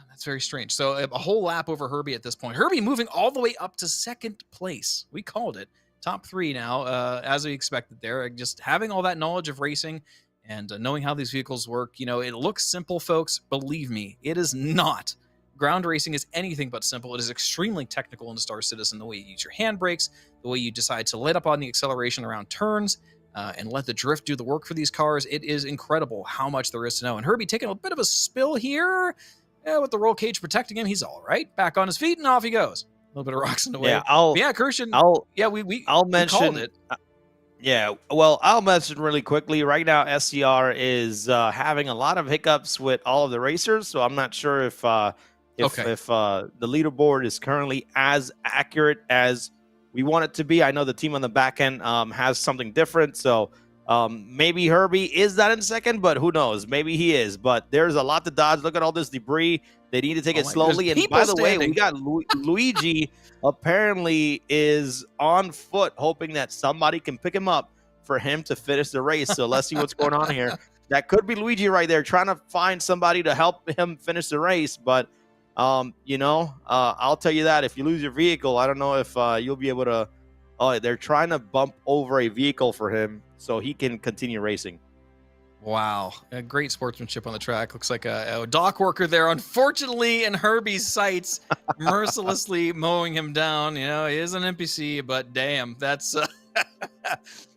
that's very strange. So a whole lap over Herbie at this point. Herbie moving all the way up to second place. We called it. Top 3 now, as we expected there. Just having all that knowledge of racing and knowing how these vehicles work. It looks simple, folks. Believe me, it is not. Ground racing is anything but simple. It is extremely technical in Star Citizen, the way you use your handbrakes, the way you decide to let up on the acceleration around turns, and let the drift do the work for these cars. It is incredible how much there is to know. And Herbie taking a bit of a spill here. With the roll cage protecting him, he's all right. Back on his feet, and off he goes. A little bit of rocks in the way. Christian. I'll
mention
it.
I'll mention really quickly. Right now, SCR is having a lot of hiccups with all of the racers, so I'm not sure if the leaderboard is currently as accurate as we want it to be. I know the team on the back end has something different, so maybe Herbie is that in second, but who knows? Maybe he is. But there's a lot to dodge. Look at all this debris. They need to take it slowly. And by the way, we got Luigi apparently is on foot, hoping that somebody can pick him up for him to finish the race. So let's see what's going on here. That could be Luigi right there, trying to find somebody to help him finish the race. But I'll tell you that if you lose your vehicle, I don't know if you'll be able to. Oh, they're trying to bump over a vehicle for him so he can continue racing.
Wow. Great sportsmanship on the track. Looks like a dock worker there, unfortunately, in Herbie's sights, mercilessly mowing him down. He is an NPC, but damn, that's a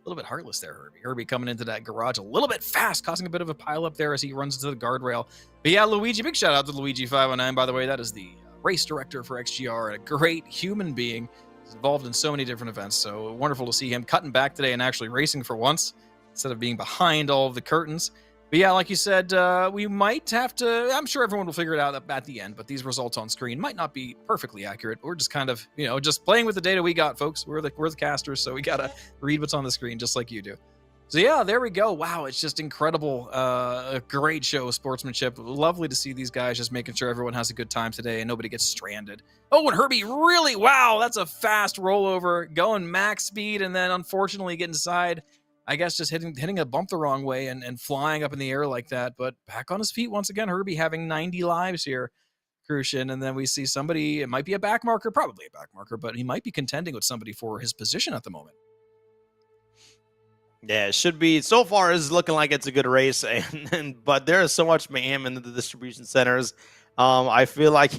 little bit heartless there, Herbie. Herbie coming into that garage a little bit fast, causing a bit of a pileup there as he runs into the guardrail. But yeah, Luigi, big shout out to Luigi509, by the way. That is the race director for XGR, a great human being. He's involved in so many different events, so wonderful to see him cutting back today and actually racing for once, instead of being behind all of the curtains. But yeah, like you said, we might have to, I'm sure everyone will figure it out at the end, but these results on screen might not be perfectly accurate. We're just kind of, just playing with the data we got, folks. We're the casters, so we got to read what's on the screen just like you do. So yeah, there we go. Wow, it's just incredible. A great show of sportsmanship. Lovely to see these guys just making sure everyone has a good time today and nobody gets stranded. Oh, and Herbie really, wow, that's a fast rollover, going max speed, and then unfortunately getting side. I guess just hitting a bump the wrong way and flying up in the air like that, but back on his feet once again. Herbie having 90 lives here, Crucian, and then we see somebody, it might be a back marker, probably a back marker, but he might be contending with somebody for his position at the moment.
Yeah, it should be. So far, it's looking like it's a good race, but there is so much mayhem in the distribution centers. I feel like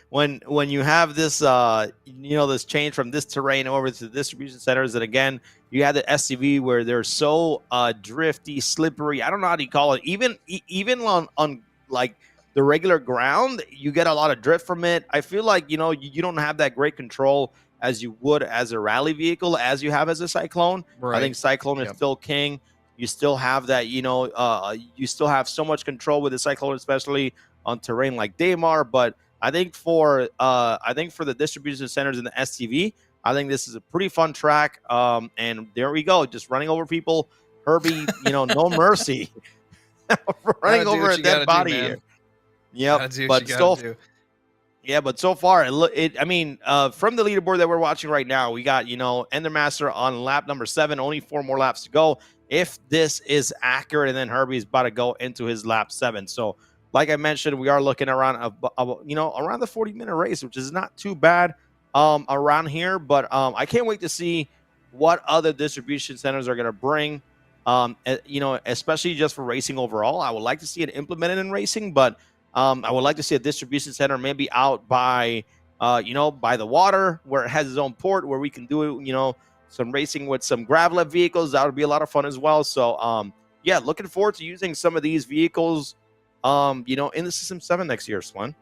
when you have this this change from this terrain over to the distribution centers, and again you have the SCV where they're so drifty, slippery. I don't know how to call it. Even on like the regular ground, you get a lot of drift from it. I feel like you don't have that great control as you would as a rally vehicle, as you have as a Cyclone. Right. I think Cyclone is still king. You still have that, you still have so much control with the Cyclone, especially on terrain like Daymar. But I think for the distribution centers in the STV, I think this is a pretty fun track. And there we go, just running over people. Herbie, no mercy, running over a dead body here. Yep, but still. Yeah, but so far, from the leaderboard that we're watching right now, we got, Endermaster on lap number 7, only 4 more laps to go. If this is accurate, and then Herbie's about to go into his lap 7. So, like I mentioned, we are looking around, around the 40-minute race, which is not too bad around here. But I can't wait to see what other distribution centers are going to bring, especially just for racing overall. I would like to see it implemented in racing, but I would like to see a distribution center maybe out by, by the water where it has its own port where we can do, some racing with some gravel vehicles. That would be a lot of fun as well. So, yeah, looking forward to using some of these vehicles, in the System 7 next year, Swan.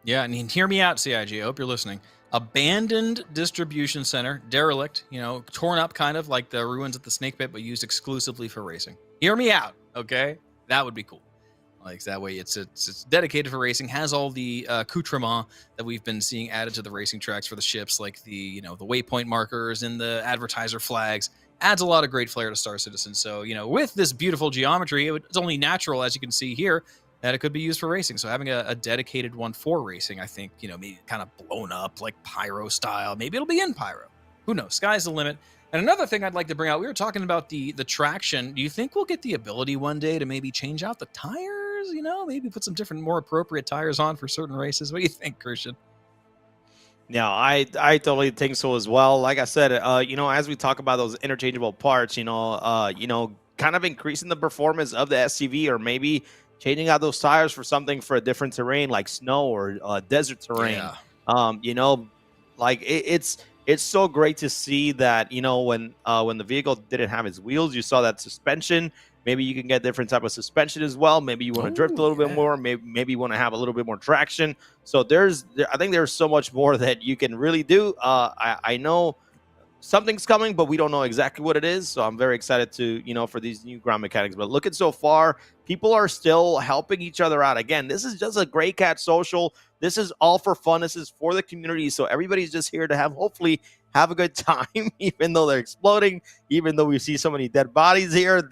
Yeah, and hear me out, CIG. I hope you're listening. Abandoned distribution center, derelict, torn up kind of like the ruins at the Snake Pit, but used exclusively for racing. Hear me out, okay? That would be cool. Like that way, it's dedicated for racing. Has all the accoutrement that we've been seeing added to the racing tracks for the ships, like the the waypoint markers and the advertiser flags. Adds a lot of great flair to Star Citizen. So with this beautiful geometry, it's only natural, as you can see here, that it could be used for racing. So having a dedicated one for racing, I think maybe kind of blown up like pyro style. Maybe it'll be in pyro. Who knows? Sky's the limit. And another thing I'd like to bring out, we were talking about the traction. Do you think we'll get the ability one day to maybe change out the tires? Maybe put some different, more appropriate tires on for certain races. What do you think, Christian?
Yeah, I totally think so as well. Like I said, as we talk about those interchangeable parts, kind of increasing the performance of the SCV, or maybe changing out those tires for something for a different terrain like snow or desert terrain.
Yeah.
Like it's so great to see that when the vehicle didn't have its wheels, you saw that suspension. Maybe you can get different type of suspension as well. Maybe you want to drift a little bit more. Maybe you want to have a little bit more traction. So I think there's so much more that you can really do. I know something's coming, but we don't know exactly what it is. So I'm very excited to, for these new ground mechanics. But looking so far, people are still helping each other out. Again, this is just a Greycat Social. This is all for fun. This is for the community. So everybody's just here to hopefully have a good time, even though they're exploding, even though we see so many dead bodies here.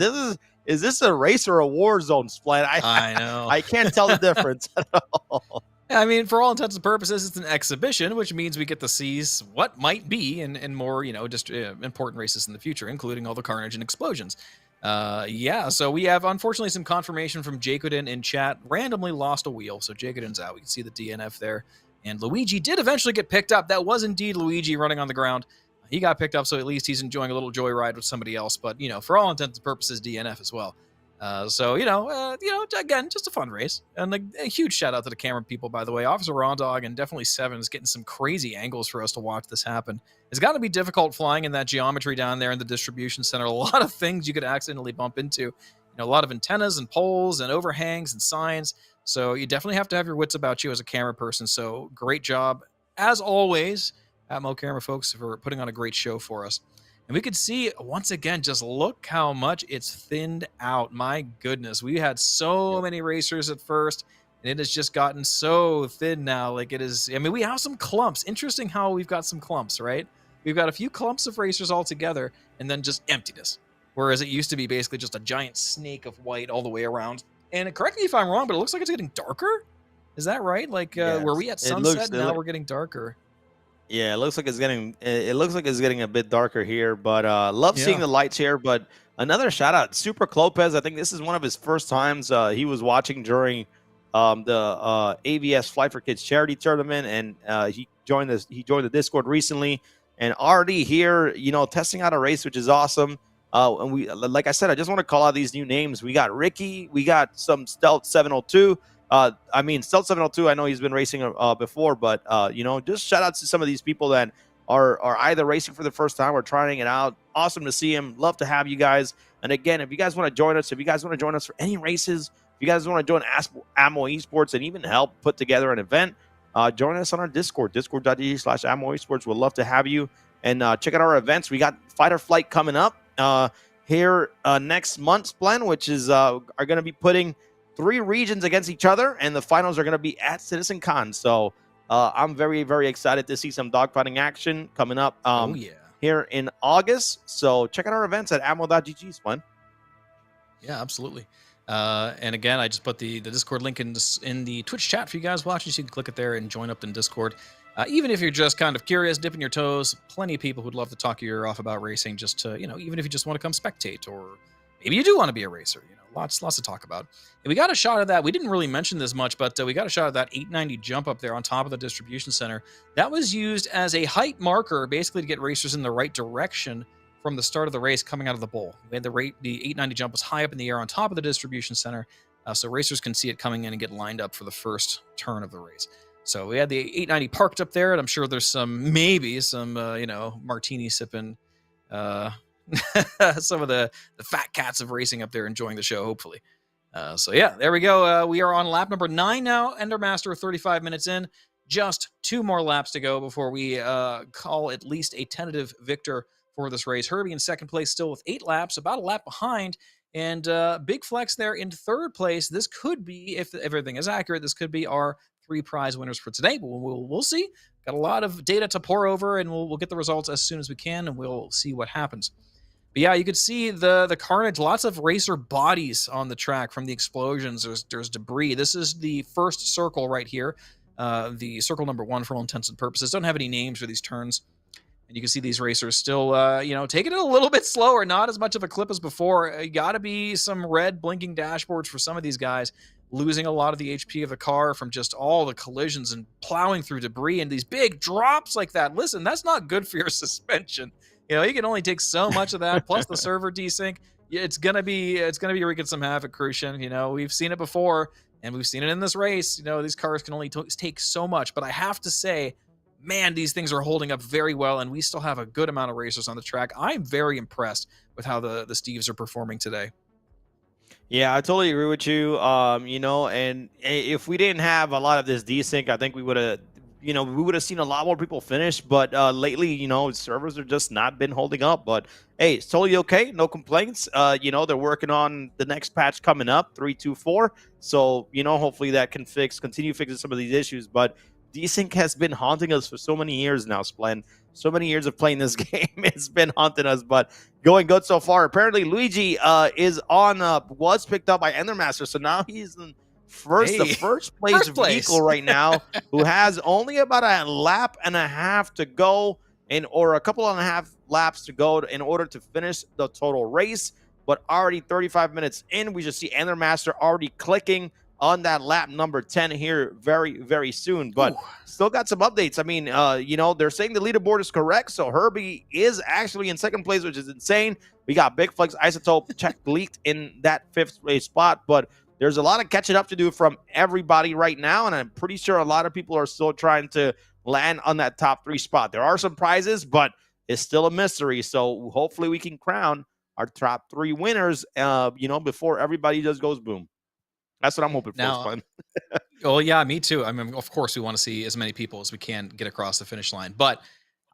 Is this a race or a war zone, Splat?
I know.
I can't tell the difference at all.
I mean, for all intents and purposes, it's an exhibition, which means we get to see what might be in more, just important races in the future, including all the carnage and explosions. So we have, unfortunately, some confirmation from Jacodin in chat. Randomly lost a wheel, so Jacodin's out. We can see the DNF there. And Luigi did eventually get picked up. That was indeed Luigi running on the ground. He got picked up, so at least he's enjoying a little joyride with somebody else. But, for all intents and purposes, DNF as well. Again, just a fun race. And a huge shout out to the camera people, by the way. Officer Rondog and definitely Seven is getting some crazy angles for us to watch this happen. It's got to be difficult flying in that geometry down there in the distribution center. A lot of things you could accidentally bump into. A lot of antennas and poles and overhangs and signs. So you definitely have to have your wits about you as a camera person. So great job, as always, ATMO camera folks, for putting on a great show for us. And we could see, once again, just look how much it's thinned out. My goodness, we had so many racers at first, and it has just gotten so thin now. Like it is, we have some clumps. Interesting how we've got some clumps, right? We've got a few clumps of racers all together, and then just emptiness. Whereas it used to be basically just a giant snake of white all the way around. And correct me if I'm wrong, but it looks like it's getting darker. Is that right? Like, were we at sunset, now we're getting darker?
Yeah, it looks like it's getting a bit darker here, but love seeing the lights here. But another shout out, Super Clopez. I think this is one of his first times he was watching during the AVS Flight for Kids charity tournament, and he joined the Discord recently, and already here, testing out a race, which is awesome. And we, like I said, I just want to call out these new names. We got Ricky, we got some Stealth 702. Stealth 702, I know he's been racing before, but, just shout out to some of these people that are either racing for the first time or trying it out. Awesome to see him. Love to have you guys. And again, if you guys want to join us, for any races, if you guys want to join ATMO Esports and even help put together an event, join us on our Discord, discord.gg/ATMO Esports. We'd love to have you. And check out our events. We got Fight or Flight coming up here next month's plan, which is are going to be putting 3 regions against each other, and the finals are going to be at CitizenCon. So I'm very, very excited to see some dogfighting action coming up here in August. So check out our events at atmo.gg, Splen.
Yeah, absolutely. And again, I just put the Discord link in the Twitch chat for you guys watching, so you can click it there and join up in Discord. Even if you're just kind of curious, dipping your toes, plenty of people who'd love to talk your ear off about racing, just to, even if you just want to come spectate, or maybe you do want to be a racer, lots to talk about. And we got a shot of that. We didn't really mention this much, but we got a shot of that 890 jump up there on top of the distribution center. That was used as a height marker, basically to get racers in the right direction from the start of the race coming out of the bowl. We had the 890 jump was high up in the air on top of the distribution center, so racers can see it coming in and get lined up for the first turn of the race. So we had the 890 parked up there, and I'm sure there's some martini sipping, some of the fat cats of racing up there enjoying the show, hopefully. There we go. We are on lap number 9 now. Endermaster 35 minutes in. Just 2 more laps to go before we call at least a tentative victor for this race. Herbie in second place still with 8 laps, about a lap behind. And Big Flex there in third place. This could be, if everything is accurate, this could be our 3 prize winners for today. But we'll see. Got a lot of data to pour over, and we'll get the results as soon as we can, and we'll see what happens. But yeah, you could see the carnage. Lots of racer bodies on the track from the explosions. There's debris. This is the first circle right here. The circle number 1 for all intents and purposes. Don't have any names for these turns. And you can see these racers still, taking it a little bit slower, not as much of a clip as before. Got to be some red blinking dashboards for some of these guys, losing a lot of the HP of the car from just all the collisions and plowing through debris and these big drops like that. Listen, that's not good for your suspension. You can only take so much of that, plus the server desync. It's gonna be wreaking some havoc, Crucian. We've seen it before, and we've seen it in this race. These cars can only take so much, but I have to say, man, these things are holding up very well, and we still have a good amount of racers on the track. I'm very impressed with how the Steves are performing today.
Yeah, I totally agree with you. And if we didn't have a lot of this desync, I think we would have, seen a lot more people finish. But lately, servers are just not been holding up. But hey, it's totally okay. No complaints. They're working on the next patch coming up, 3.2.4. So, hopefully that can continue fixing some of these issues. But desync has been haunting us for so many years now, Splen. So many years of playing this game, it's been haunting us, but going good so far. Apparently, Luigi was picked up by Endermaster, so now he's in the first place vehicle right now, who has only about a lap and a half to go, or a couple and a half laps to go in order to finish the total race. But already 35 minutes in, we just see Endermaster already clicking on that lap number 10 here very, very soon. But still got some updates. I mean, they're saying the leaderboard is correct. So Herbie is actually in second place, which is insane. We got Big Flex, Isotope, Check leaked in that 5th place spot. But there's a lot of catching up to do from everybody right now. And I'm pretty sure a lot of people are still trying to land on that top 3 spot. There are some prizes, but it's still a mystery. So hopefully we can crown our top 3 winners, before everybody just goes boom. That's what I'm hoping for.
Well, yeah, me too. I mean, of course, we want to see as many people as we can get across the finish line. But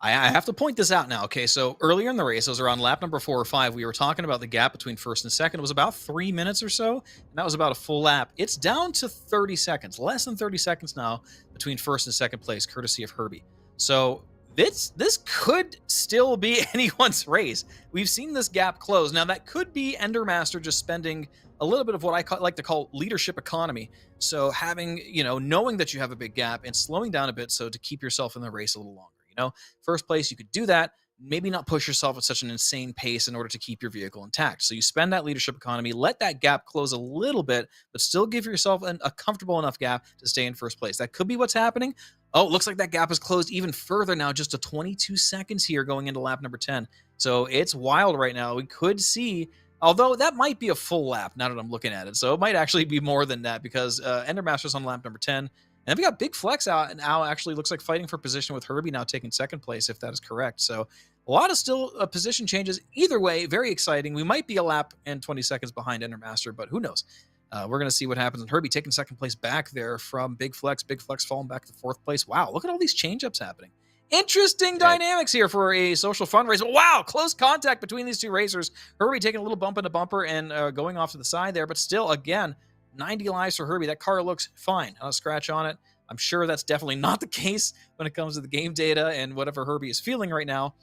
I have to point this out now. Okay, so earlier in the race, it was around lap number 4 or 5. We were talking about the gap between first and second. It was about 3 minutes or so, and that was about a full lap. It's down to 30 seconds, less than 30 seconds now between first and second place, courtesy of Herbie. So this could still be anyone's race. We've seen this gap close. Now, that could be Endermaster just spending a little bit of what I like to call leadership economy. So having, knowing that you have a big gap and slowing down a bit so to keep yourself in the race a little longer. First place, you could do that. Maybe not push yourself at such an insane pace in order to keep your vehicle intact. So you spend that leadership economy, let that gap close a little bit, but still give yourself a comfortable enough gap to stay in first place. That could be what's happening. Oh, looks like that gap is closed even further now, just to 22 seconds here going into lap number 10. So it's wild right now. We could see, although that might be a full lap now that I'm looking at it. So it might actually be more than that, because Endermaster's on lap number 10. And we got Big Flex out, and now actually looks like fighting for position with Herbie now taking second place, if that is correct. So a lot of still position changes. Either way, very exciting. We might be a lap and 20 seconds behind Endermaster, but who knows? We're going to see what happens. And Herbie taking second place back there from Big Flex. Big Flex falling back to 4th place. Wow, look at all these change-ups happening. Interesting dynamics here for a social fundraiser. Wow, close contact between these 2 racers. Herbie taking a little bump into bumper and going off to the side there, but still, again, 90 lives for Herbie. That car looks fine. Not a scratch on it. I'm sure that's definitely not the case when it comes to the game data and whatever Herbie is feeling right now.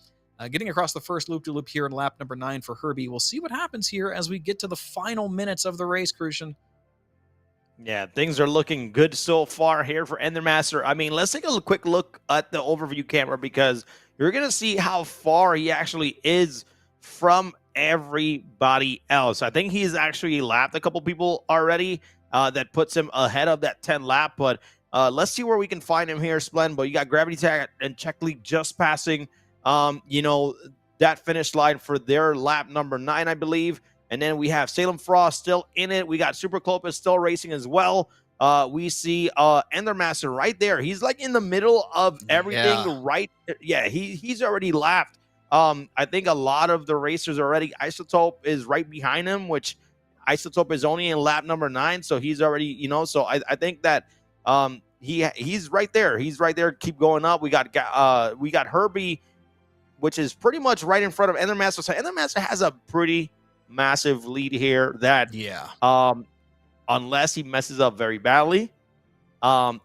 Getting across the first loop-to-loop here in lap number 9 for Herbie. We'll see what happens here as we get to the final minutes of the race, Crucian.
Yeah, things are looking good so far here for Endermaster. I mean, let's take a quick look at the overview camera, because you're going to see how far he actually is from everybody else. I think he's actually lapped a couple people already. That puts him ahead of that 10 lap, but let's see where we can find him here, Splen. But you got Gravity Tag and Check League just passing, that finish line for their lap number 9, I believe. And then we have Salem Frost still in it. We got Super Clopus still racing as well. We see Endermaster right there. He's like in the middle of everything, right? Yeah, he's already lapped. I think a lot of the racers already. Isotope is right behind him, which Isotope is only in lap number 9, so he's already, so I think that he's right there. He's right there. Keep going up. We got Herbie, which is pretty much right in front of Endermaster. So Endermaster has a pretty massive lead here that,
Yeah.
unless he messes up very badly,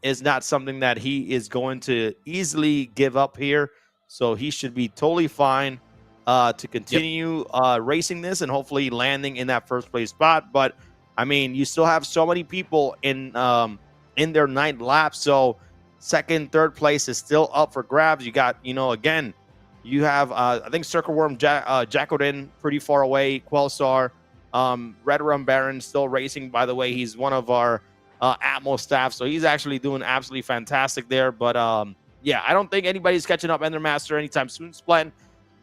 is not something that he is going to easily give up here. So he should be totally fine to continue racing this and hopefully landing in that first place spot. But I mean, you still have so many people in their ninth lap. So second, third place is still up for grabs. You got, again, you have I think Circle Worm Jackodin pretty far away. Quelsar, Red Rum Baron still racing. By the way, he's one of our ATMO staff, so he's actually doing absolutely fantastic there. But yeah, I don't think anybody's catching up Ender Master anytime soon, Splen.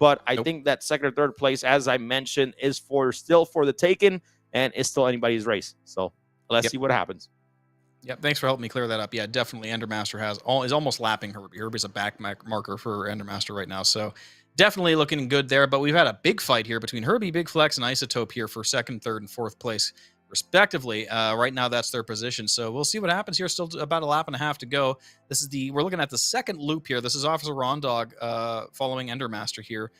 But I think that second or third place, as I mentioned, is still for the taken, and it's still anybody's race. So let's see what happens.
Yep, thanks for helping me clear that up. Yeah, definitely Endermaster is almost lapping Herbie. Herbie's a back marker for Endermaster right now, so definitely looking good there. But we've had a big fight here between Herbie, Big Flex, and Isotope here for second, third, and fourth place, respectively. Right now, that's their position. So we'll see what happens here. Still about a lap and a half to go. We're looking at the second loop here. This is Officer Rondog following Endermaster here.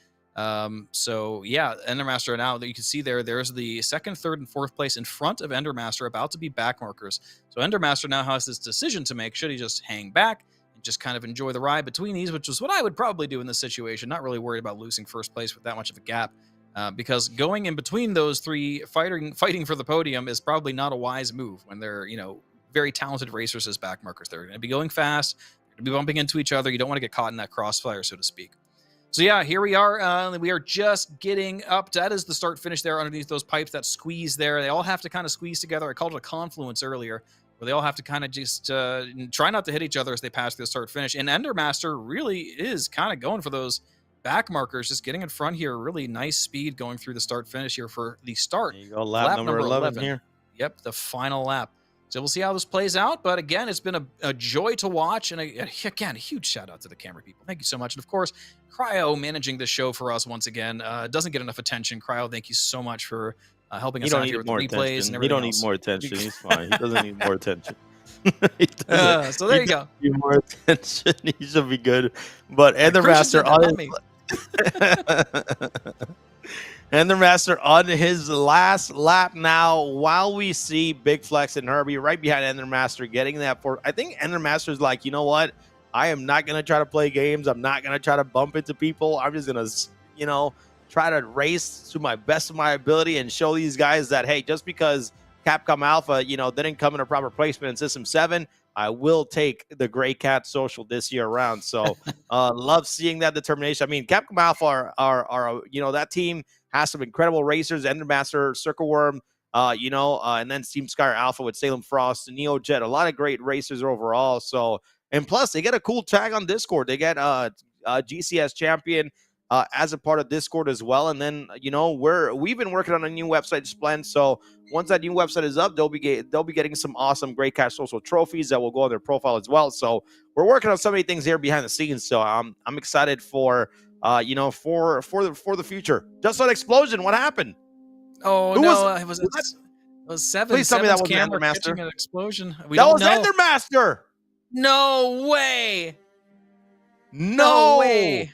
So yeah, Endermaster now that you can see there's the second, third, and fourth place in front of Endermaster about to be back markers. So Endermaster now has this decision to make. Should he just hang back and just kind of enjoy the ride between these, which is what I would probably do in this situation. Not really worried about losing first place with that much of a gap. Because going in between those three fighting for the podium is probably not a wise move when they're, very talented racers as back markers. They're going to be going fast. They're going to be bumping into each other. You don't want to get caught in that crossfire, so to speak. So yeah, here we are. We are just getting up. That is the start finish there underneath those pipes, that squeeze there. They all have to kind of squeeze together. I called it a confluence earlier, where they all have to kind of just try not to hit each other as they pass through the start finish. And Endermaster really is kind of going for those back markers, just getting in front here. Really nice speed going through the start finish here for the start.
There you go, lap number 11 here.
Yep, the final lap. So we'll see how this plays out. But again, it's been a joy to watch. And again, a huge shout out to the camera people. Thank you so much. And of course, Cryo managing this show for us once again. Doesn't get enough attention. Cryo, thank you so much for helping us out here with the replays and everything.
You don't need more attention. He's fine. He doesn't need more attention.
So there you go.
Need more attention. He should be good. But Endermaster Endermaster on his last lap now, while we see Big Flex and Herbie right behind Endermaster getting that for. I think Endermaster's like, you know what? I am not going to try to play games. I'm not going to try to bump into people. I'm just going to, try to race to my best of my ability and show these guys that, hey, just because Capcom Alpha, didn't come in a proper placement in System 7, I will take the Greycat Social this year around. So love seeing that determination. I mean, Capcom Alpha are that team has some incredible racers, Endermaster, Circle Worm, and then Team Sky Alpha with Salem Frost and Neo Jet. A lot of great racers overall. So, and plus they get a cool tag on Discord. They get GCS champion as a part of Discord as well. And then, we've been working on a new website, Splend. So once that new website is up, they'll be getting some awesome Greycat Social trophies that will go on their profile as well. So we're working on so many things here behind the scenes. So I'm excited for for the future. Just an explosion. What happened?
Oh, it was Seven.
Please tell me that was Endermaster.
An explosion.
That was Endermaster.
No way.
No way.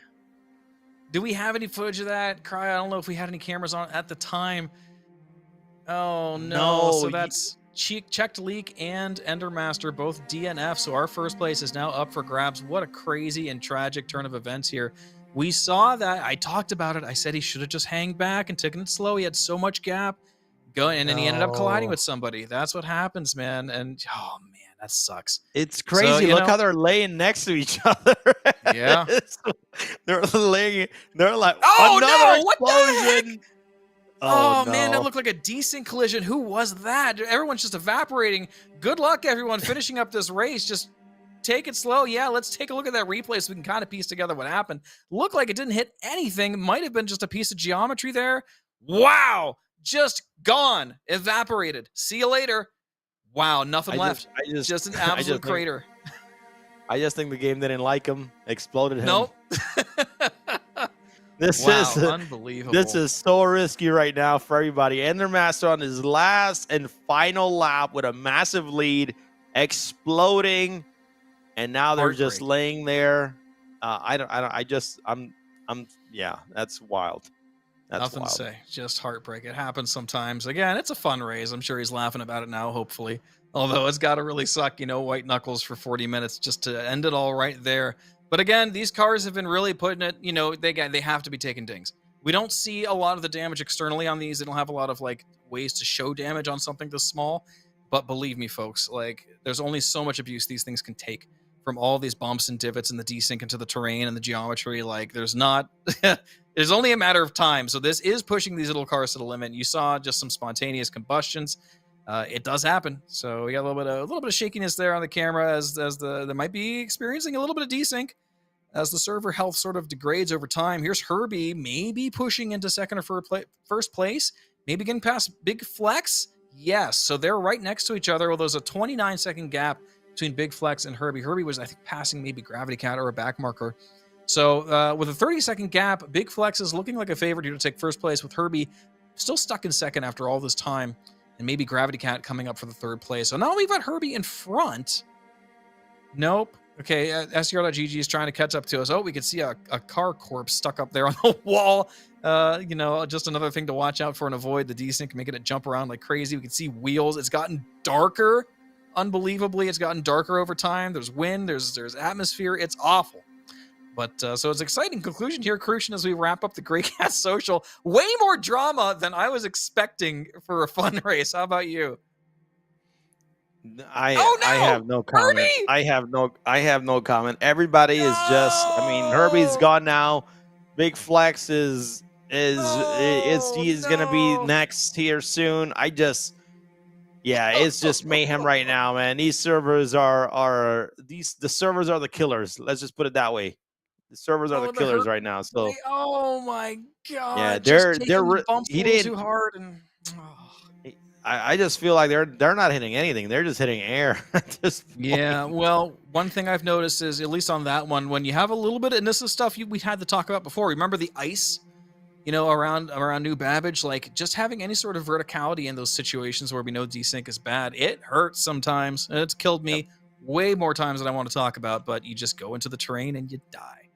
Do we have any footage of that? Cry. I don't know if we had any cameras on at the time. Oh no. So that's Checked Leak and Endermaster, both DNF. So our first place is now up for grabs. What a crazy and tragic turn of events here. We saw that. I talked about it. I said he should have just hang back and taken it slow. He had so much gap going, and then he ended up colliding with somebody. That's what happens, man. And oh man, that sucks.
It's crazy. So, Look how they're laying next to each other.
Yeah,
they're laying. They're like,
oh
another
no! What the heck?
Oh no.
Man, that looked like a decent collision. Who was that? Everyone's just evaporating. Good luck, everyone, finishing up this race. Just take it slow. Yeah, let's take a look at that replay so we can kind of piece together what happened. Looked like it didn't hit anything. Might have been just a piece of geometry there. Wow. Just gone. Evaporated. See you later. Wow, nothing left. Just an absolute crater.
I just think the game didn't like him. Exploded him.
Nope.
This is
unbelievable.
This is so risky right now for everybody. Endermaster on his last and final lap with a massive lead, exploding. And now they're just laying there. Yeah, that's wild. That's
Nothing to
wild.
say. Just heartbreak. It happens sometimes. Again, it's a fun race. I'm sure he's laughing about it now, hopefully. Although it's got to really suck, white knuckles for 40 minutes just to end it all right there. But again, these cars have been really putting it, they have to be taking dings. We don't see a lot of the damage externally on these. They don't have a lot of ways to show damage on something this small. But believe me, folks, there's only so much abuse these things can take from all these bumps and divots and the desync into the terrain and the geometry. There's not it's only a matter of time. So this is pushing these little cars to the limit. You saw just some spontaneous combustions. It does happen. So we got a little bit of shakiness there on the camera as they might be experiencing a little bit of desync as the server health sort of degrades over time. Here's Herbie maybe pushing into second or first place, maybe getting past Big Flex. Yes, so they're right next to each other. Well, there's a 29-second gap between Big Flex and Herbie. Herbie was, I think, passing maybe Gravity Cat or a back marker. So with a 30-second gap, Big Flex is looking like a favorite here to take first place, with Herbie still stuck in second after all this time, and maybe Gravity Cat coming up for the third place. So now we've got Herbie in front. Nope. Okay, SCR.GG is trying to catch up to us. Oh, we can see a car corpse stuck up there on the wall. Just another thing to watch out for and avoid the desync, making it jump around like crazy. We can see wheels. It's gotten darker. Unbelievably, it's gotten darker over time. There's wind. There's atmosphere. It's awful. But so it's an exciting conclusion here, Crucian, as we wrap up the Greycat Social. Way more drama than I was expecting for a fun race. How about you?
I have no comment.
Herbie!
I have no comment. Everybody is just, Herbie's gone now. Big Flex he's gonna be next here soon. It's just mayhem right now, man. These servers the servers are the killers. Let's just put it that way. The servers are the killers right now. So
oh my god.
Yeah,
they're bumps a little too hard and
I just feel like they're not hitting anything. They're just hitting air at this point.
Yeah, well, one thing I've noticed is, at least on that one, when you have a little bit, and this is stuff we had to talk about before. Remember the ice, around New Babbage? Just having any sort of verticality in those situations where we know desync is bad, it hurts sometimes. It's killed me way more times than I want to talk about, but you just go into the terrain and you die.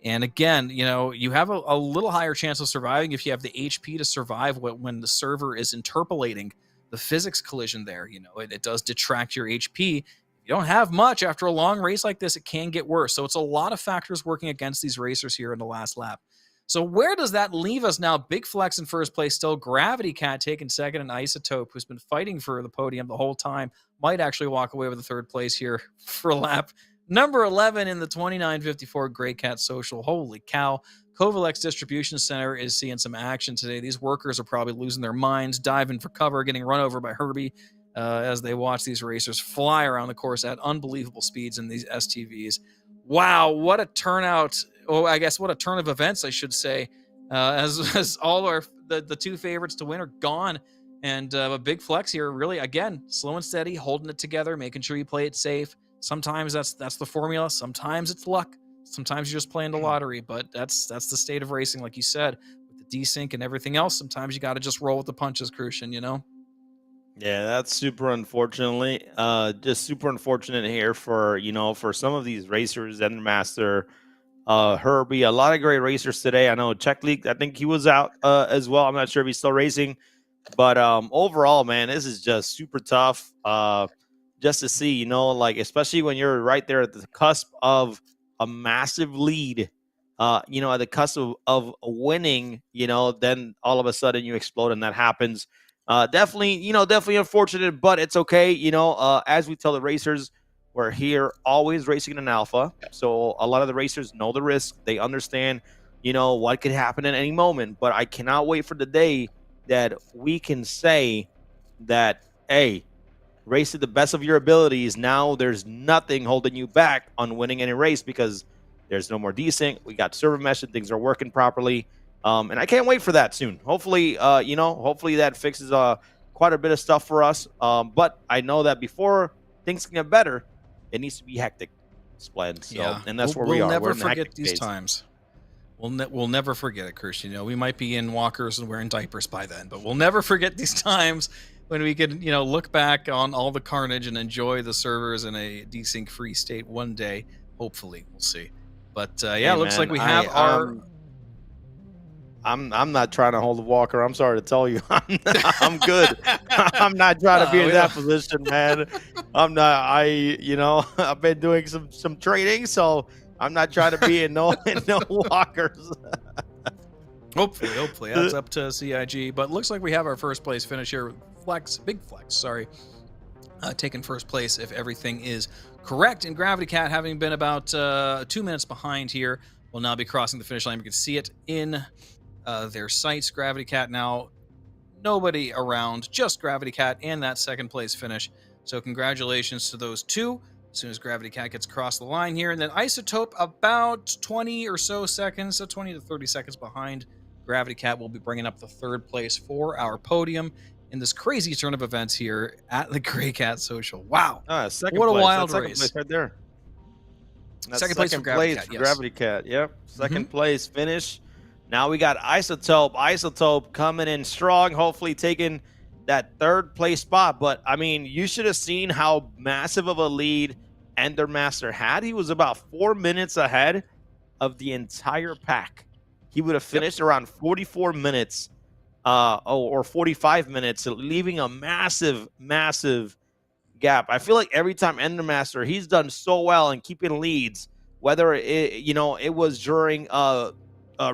And again, you have a little higher chance of surviving if you have the HP to survive when the server is interpolating the physics collision there. It does detract your HP. If you don't have much after a long race like this, it can get worse. So it's a lot of factors working against these racers here in the last lap. So where does that leave us now? Big Flex in first place still. Gravity Cat taking second, and Isotope, who's been fighting for the podium the whole time, might actually walk away with the third place here for lap number 11 in the 29:54 Greycat Social. Holy cow. Kovalec's distribution center is seeing some action today. These workers are probably losing their minds, diving for cover, getting run over by Herbie as they watch these racers fly around the course at unbelievable speeds in these STVs. Wow, what a turnout. Oh, I guess what a turn of events, I should say, as all the two favorites to win are gone. And a Big Flex here, really, again, slow and steady, holding it together, making sure you play it safe. Sometimes that's the formula. Sometimes it's luck. Sometimes you're just playing the lottery, but that's the state of racing, like you said, with the desync and everything else. Sometimes you got to just roll with the punches, Crucian,
Yeah, that's super unfortunately. Just super unfortunate here for some of these racers, Endermaster, Herbie, a lot of great racers today. I know Czech League, I think he was out as well. I'm not sure if he's still racing, but overall, man, this is just super tough. Just to see, especially when you're right there at the cusp of a massive lead, at the cusp of winning, then all of a sudden you explode and that happens. Definitely unfortunate, but it's okay. As we tell the racers, we're here always racing in an alpha. So a lot of the racers know the risk. They understand, what could happen at any moment. But I cannot wait for the day that we can say that, hey, race to the best of your abilities. Now there's nothing holding you back on winning any race because there's no more desync. We got server mesh and things are working properly. And I can't wait for that soon. Hopefully, hopefully that fixes quite a bit of stuff for us. But I know that before things can get better, it needs to be hectic, Splend. So, yeah. And that's where we are.
We'll never
We're in
forget these times. We'll never forget it, Chris. We might be in walkers and wearing diapers by then, but we'll never forget these times when we could, look back on all the carnage and enjoy the servers in a desync-free state one day. Hopefully, we'll see. But it looks like we have
I'm not trying to hold the walker. I'm sorry to tell you. I'm good. I'm not trying to be in
we
that
don't.
position, man. I'm not. I've been doing some trading, so I'm not trying to be in no in no walkers.
Hopefully, that's up to CIG. But looks like we have our first place finish here. Big Flex, sorry, taking first place if everything is correct. And Gravity Cat, having been about 2 minutes behind here, will now be crossing the finish line. We can see it in their sights. Gravity Cat now, nobody around, just Gravity Cat and that second place finish. So congratulations to those two. As soon as Gravity Cat gets across the line here, and then Isotope about 20 or so seconds, so 20 to 30 seconds behind Gravity Cat, will be bringing up the third place for our podium in this crazy turn of events here at the Greycat Social. Wow.
Second
What a
place.
wild
Second
race.
place right there.
Second place for Gravity Cat, yes.
Gravity Cat. Yep. Second place finish. Now we got Isotope. Isotope coming in strong, hopefully taking that third place spot. But I mean, you should have seen how massive of a lead Endermaster had. He was about 4 minutes ahead of the entire pack. He would have finished around 44 minutes or 45 minutes, leaving a massive gap. I feel like every time Endermaster, he's done so well in keeping leads, whether it was during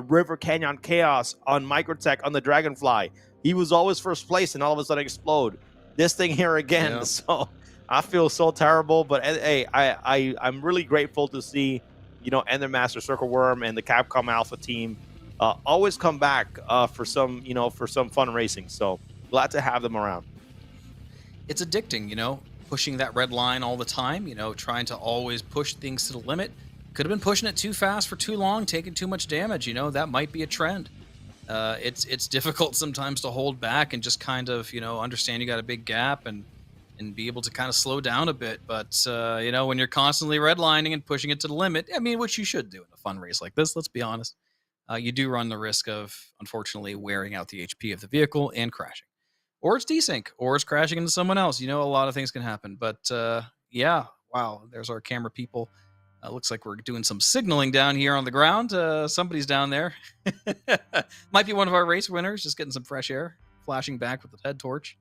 River Canyon Chaos on Microtech on the Dragonfly. He was always first place and all of a sudden explode. This thing here again. Yeah. So I feel so terrible, but hey, I'm really grateful to see, Endermaster, Circle Worm, and the Capcom Alpha team always come back for some fun racing. So glad to have them around.
It's addicting, pushing that red line all the time, trying to always push things to the limit. Could have been pushing it too fast for too long, taking too much damage. That might be a trend. It's difficult sometimes to hold back and just kind of, understand you got a big gap and be able to kind of slow down a bit. But, when you're constantly redlining and pushing it to the limit, I mean, which you should do in a fun race like this, let's be honest, you do run the risk of, unfortunately, wearing out the HP of the vehicle and crashing. Or it's desync, or it's crashing into someone else. A lot of things can happen. But, yeah, wow, there's our camera people. Looks like we're doing some signaling down here on the ground. Somebody's down there. Might be one of our race winners, just getting some fresh air, flashing back with the head torch.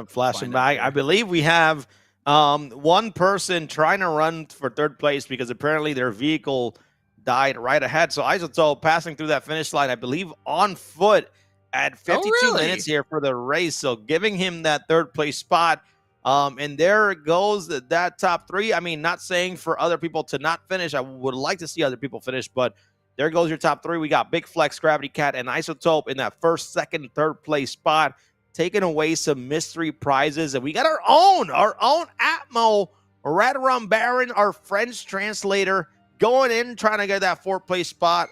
Flashing back. I believe we have one person trying to run for third place because apparently their vehicle died right ahead. So Isotope passing through that finish line, I believe, on foot at 52 minutes here for the race. So giving him that third place spot. And there goes that top three. I mean, not saying for other people to not finish. I would like to see other people finish, but there goes your top three. We got Big Flex, Gravity Cat, and Isotope in that first, second, third place spot, taking away some mystery prizes. And we got our own ATMO, Red Rum Baron, our French translator, going in, trying to get that fourth place spot.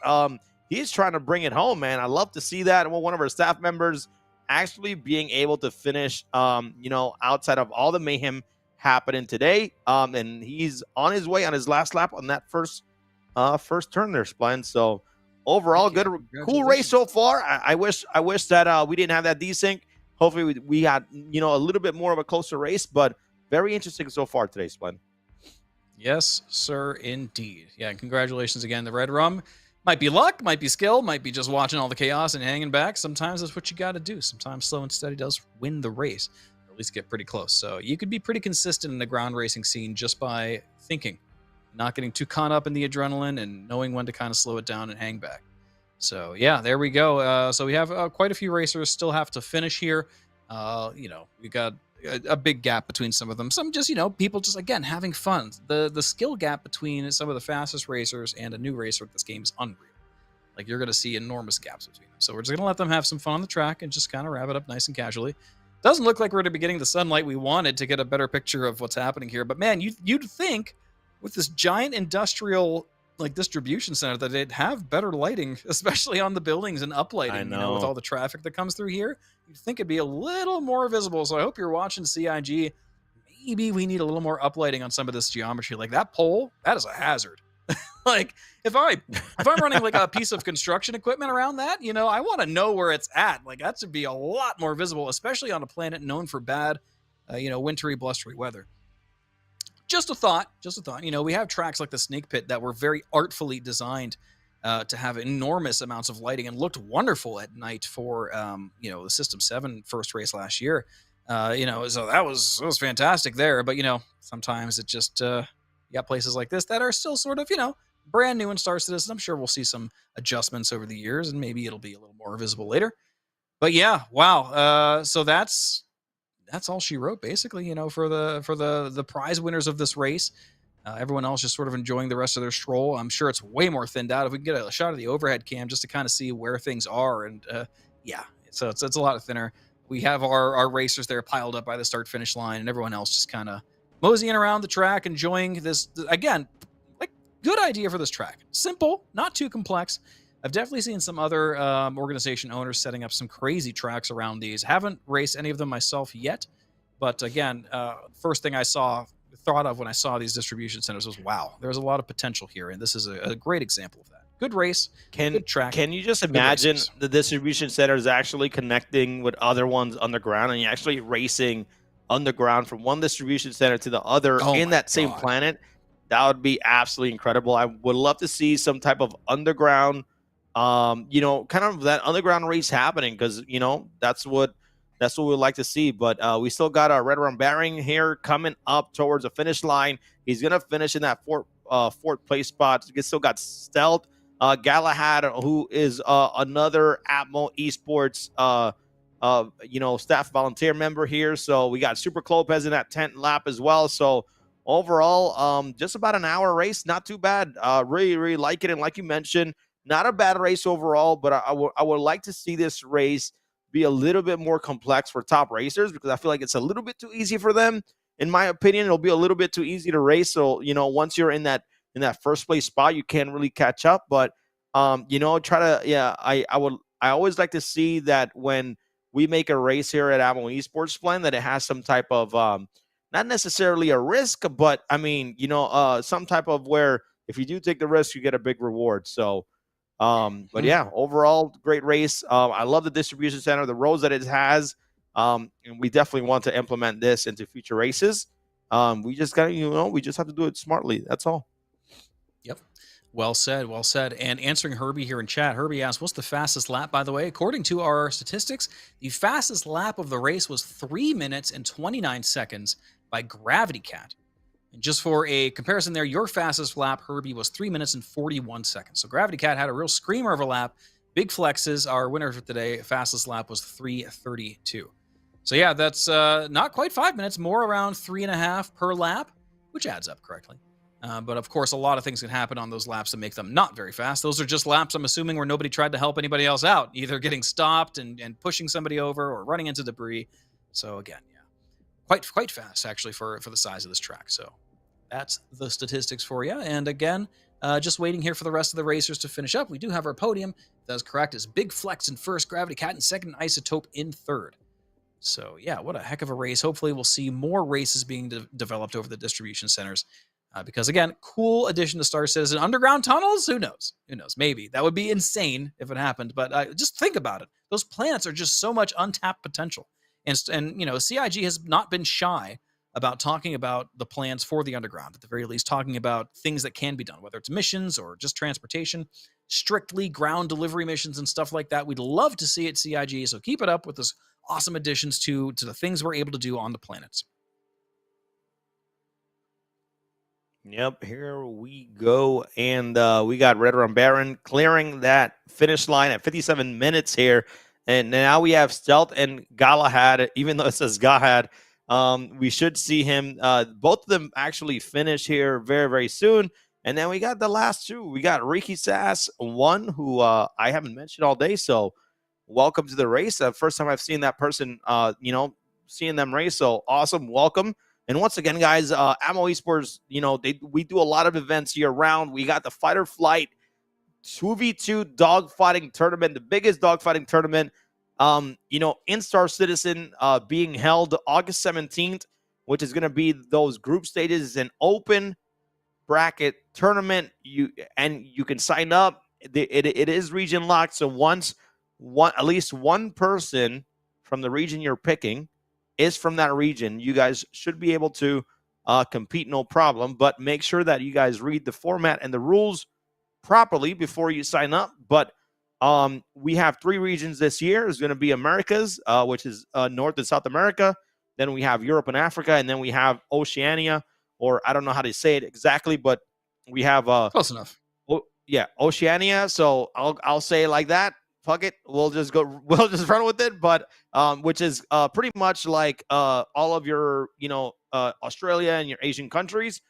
He's trying to bring it home, man. I love to see that. Well, one of our staff members actually being able to finish, outside of all the mayhem happening today. And he's on his way on his last lap on that first turn there, Splend. So overall, good, cool race so far. I wish that we didn't have that desync. Hopefully we had, a little bit more of a closer race, but very interesting so far today, Splend.
Yes, sir, indeed. Yeah, congratulations again, the Red Rum. Might be luck, might be skill, might be just watching all the chaos and hanging back. Sometimes that's what you got to do. Sometimes slow and steady does win the race, or at least get pretty close. So you could be pretty consistent in the ground racing scene just by thinking, not getting too caught up in the adrenaline and knowing when to kind of slow it down and hang back. So yeah, there we go. So we have quite a few racers still have to finish here. We got a big gap between some of them. Some just, people just, again, having fun. The skill gap between some of the fastest racers and a new racer at this game is unreal. Like, you're going to see enormous gaps between them. So we're just going to let them have some fun on the track and just kind of wrap it up nice and casually. Doesn't look like we're going to be getting the sunlight we wanted to get a better picture of what's happening here. But man, you'd think with this giant industrial distribution center that they'd have better lighting, especially on the buildings and uplighting.
I know.
With all the traffic that comes through here, you'd think it'd be a little more visible. So I hope you're watching CIG. Maybe we need a little more uplighting on some of this geometry. Like that pole, that is a hazard. Like if I'm running like a piece of construction equipment around that, I want to know where it's at. Like that should be a lot more visible, especially on a planet known for bad, wintry, blustery weather. Just a thought. We have tracks like the Snake Pit that were very artfully designed to have enormous amounts of lighting and looked wonderful at night for the System 7 first race last year. So that was fantastic there. But sometimes it just you got places like this that are still sort of brand new in Star Citizen. I'm sure we'll see some adjustments over the years, and maybe it'll be a little more visible later. But yeah, wow. So that's all she wrote, basically. For the prize winners of this race. Everyone else just sort of enjoying the rest of their stroll. I'm sure it's way more thinned out. If we can get a shot of the overhead cam just to kind of see where things are, and so it's a lot thinner. We have our racers there piled up by the start finish line, and everyone else just kind of moseying around the track, enjoying this. Again, like, good idea for this track. Simple, not too complex. I've definitely seen some other organization owners setting up some crazy tracks around these. Haven't raced any of them myself yet, but again, first thing I thought of when I saw these distribution centers was, wow, there's a lot of potential here, and this is a great example of that. Good race, good track.
Can you just imagine the distribution centers actually connecting with other ones underground, and you're actually racing underground from one distribution center to the other in that same planet? That would be absolutely incredible. I would love to see some type of underground, kind of that underground race happening, because that's what we'd like to see. But we still got our Red Rum Baron here coming up towards the finish line. He's gonna finish in that fourth place spot. We still got Stealth, Galahad, who is another ATMO Esports staff volunteer member here. So we got Super Lopez in that 10th lap as well. So overall, just about an hour race, not too bad. Really like it, and like you mentioned, not a bad race overall. But I would like to see this race be a little bit more complex for top racers, because I feel like it's a little bit too easy for them. In my opinion, it'll be a little bit too easy to race. So, once you're in that first place spot, you can't really catch up. But, I always like to see that when we make a race here at ATMO Esports Plan, that it has some type of, not necessarily a risk, but I mean, some type of where if you do take the risk, you get a big reward. So, but yeah, overall, great race. I love the distribution center, the roads that it has. And we definitely want to implement this into future races. We just got to, we just have to do it smartly. That's all.
Yep. Well said. Well said. And answering Herbie here in chat, Herbie asked, what's the fastest lap, by the way? According to our statistics, the fastest lap of the race was 3 minutes and 29 seconds by Gravity Cat. And just for a comparison there, your fastest lap, Herbie, was 3 minutes and 41 seconds. So Gravity Cat had a real screamer of a lap. Big Flexes, our winner for today, fastest lap was 3:32. So yeah, that's not quite 5 minutes, more around 3.5 per lap, which adds up correctly. But of course, a lot of things can happen on those laps that make them not very fast. Those are just laps, I'm assuming, where nobody tried to help anybody else out, either getting stopped and pushing somebody over or running into debris. So again, yeah, quite fast, actually, for the size of this track. So that's the statistics for you. And again, just waiting here for the rest of the racers to finish up. We do have our podium. That's correct. It's Big Flex in first, Gravity Cat in second, Isotope in third. So yeah, what a heck of a race. Hopefully we'll see more races being developed over the distribution centers. Because again, cool addition to Star Citizen. Underground tunnels? Who knows? Who knows? Maybe. That would be insane if it happened. But just think about it. Those planets are just so much untapped potential. And CIG has not been shy about talking about the plans for the underground. At the very least, talking about things that can be done, whether it's missions or just transportation, strictly ground delivery missions and stuff like that. We'd love to see it, CIG. So keep it up with this awesome additions to the things we're able to do on the planets.
Yep, here we go. And we got Red Rum Baron clearing that finish line at 57 minutes here. And now we have Stealth and Galahad, even though it says Galahad. We should see him, both of them actually finish here very, very soon. And then we got the last two. We got Ricky Sass, one who I haven't mentioned all day. So welcome to the race. First time I've seen that person, seeing them race. So awesome. Welcome. And once again, guys, ATMO Esports, we do a lot of events year round. We got the Fight or Flight 2v2 dogfighting tournament, the biggest dogfighting tournament, in Star Citizen, being held August 17th, which is going to be those group stages. It's an open bracket tournament. You can sign up. It is region locked. So at least one person from the region you're picking is from that region, you guys should be able to compete no problem. But make sure that you guys read the format and the rules properly before you sign up. But we have 3 regions this year. It's going to be Americas, which is North and South America. Then we have Europe and Africa, and then we have Oceania, or I don't know how to say it exactly, but we have
close enough.
Oceania. So I'll say it like that. Fuck it. We'll just run with it. But which is pretty much like all of your, Australia and your Asian countries.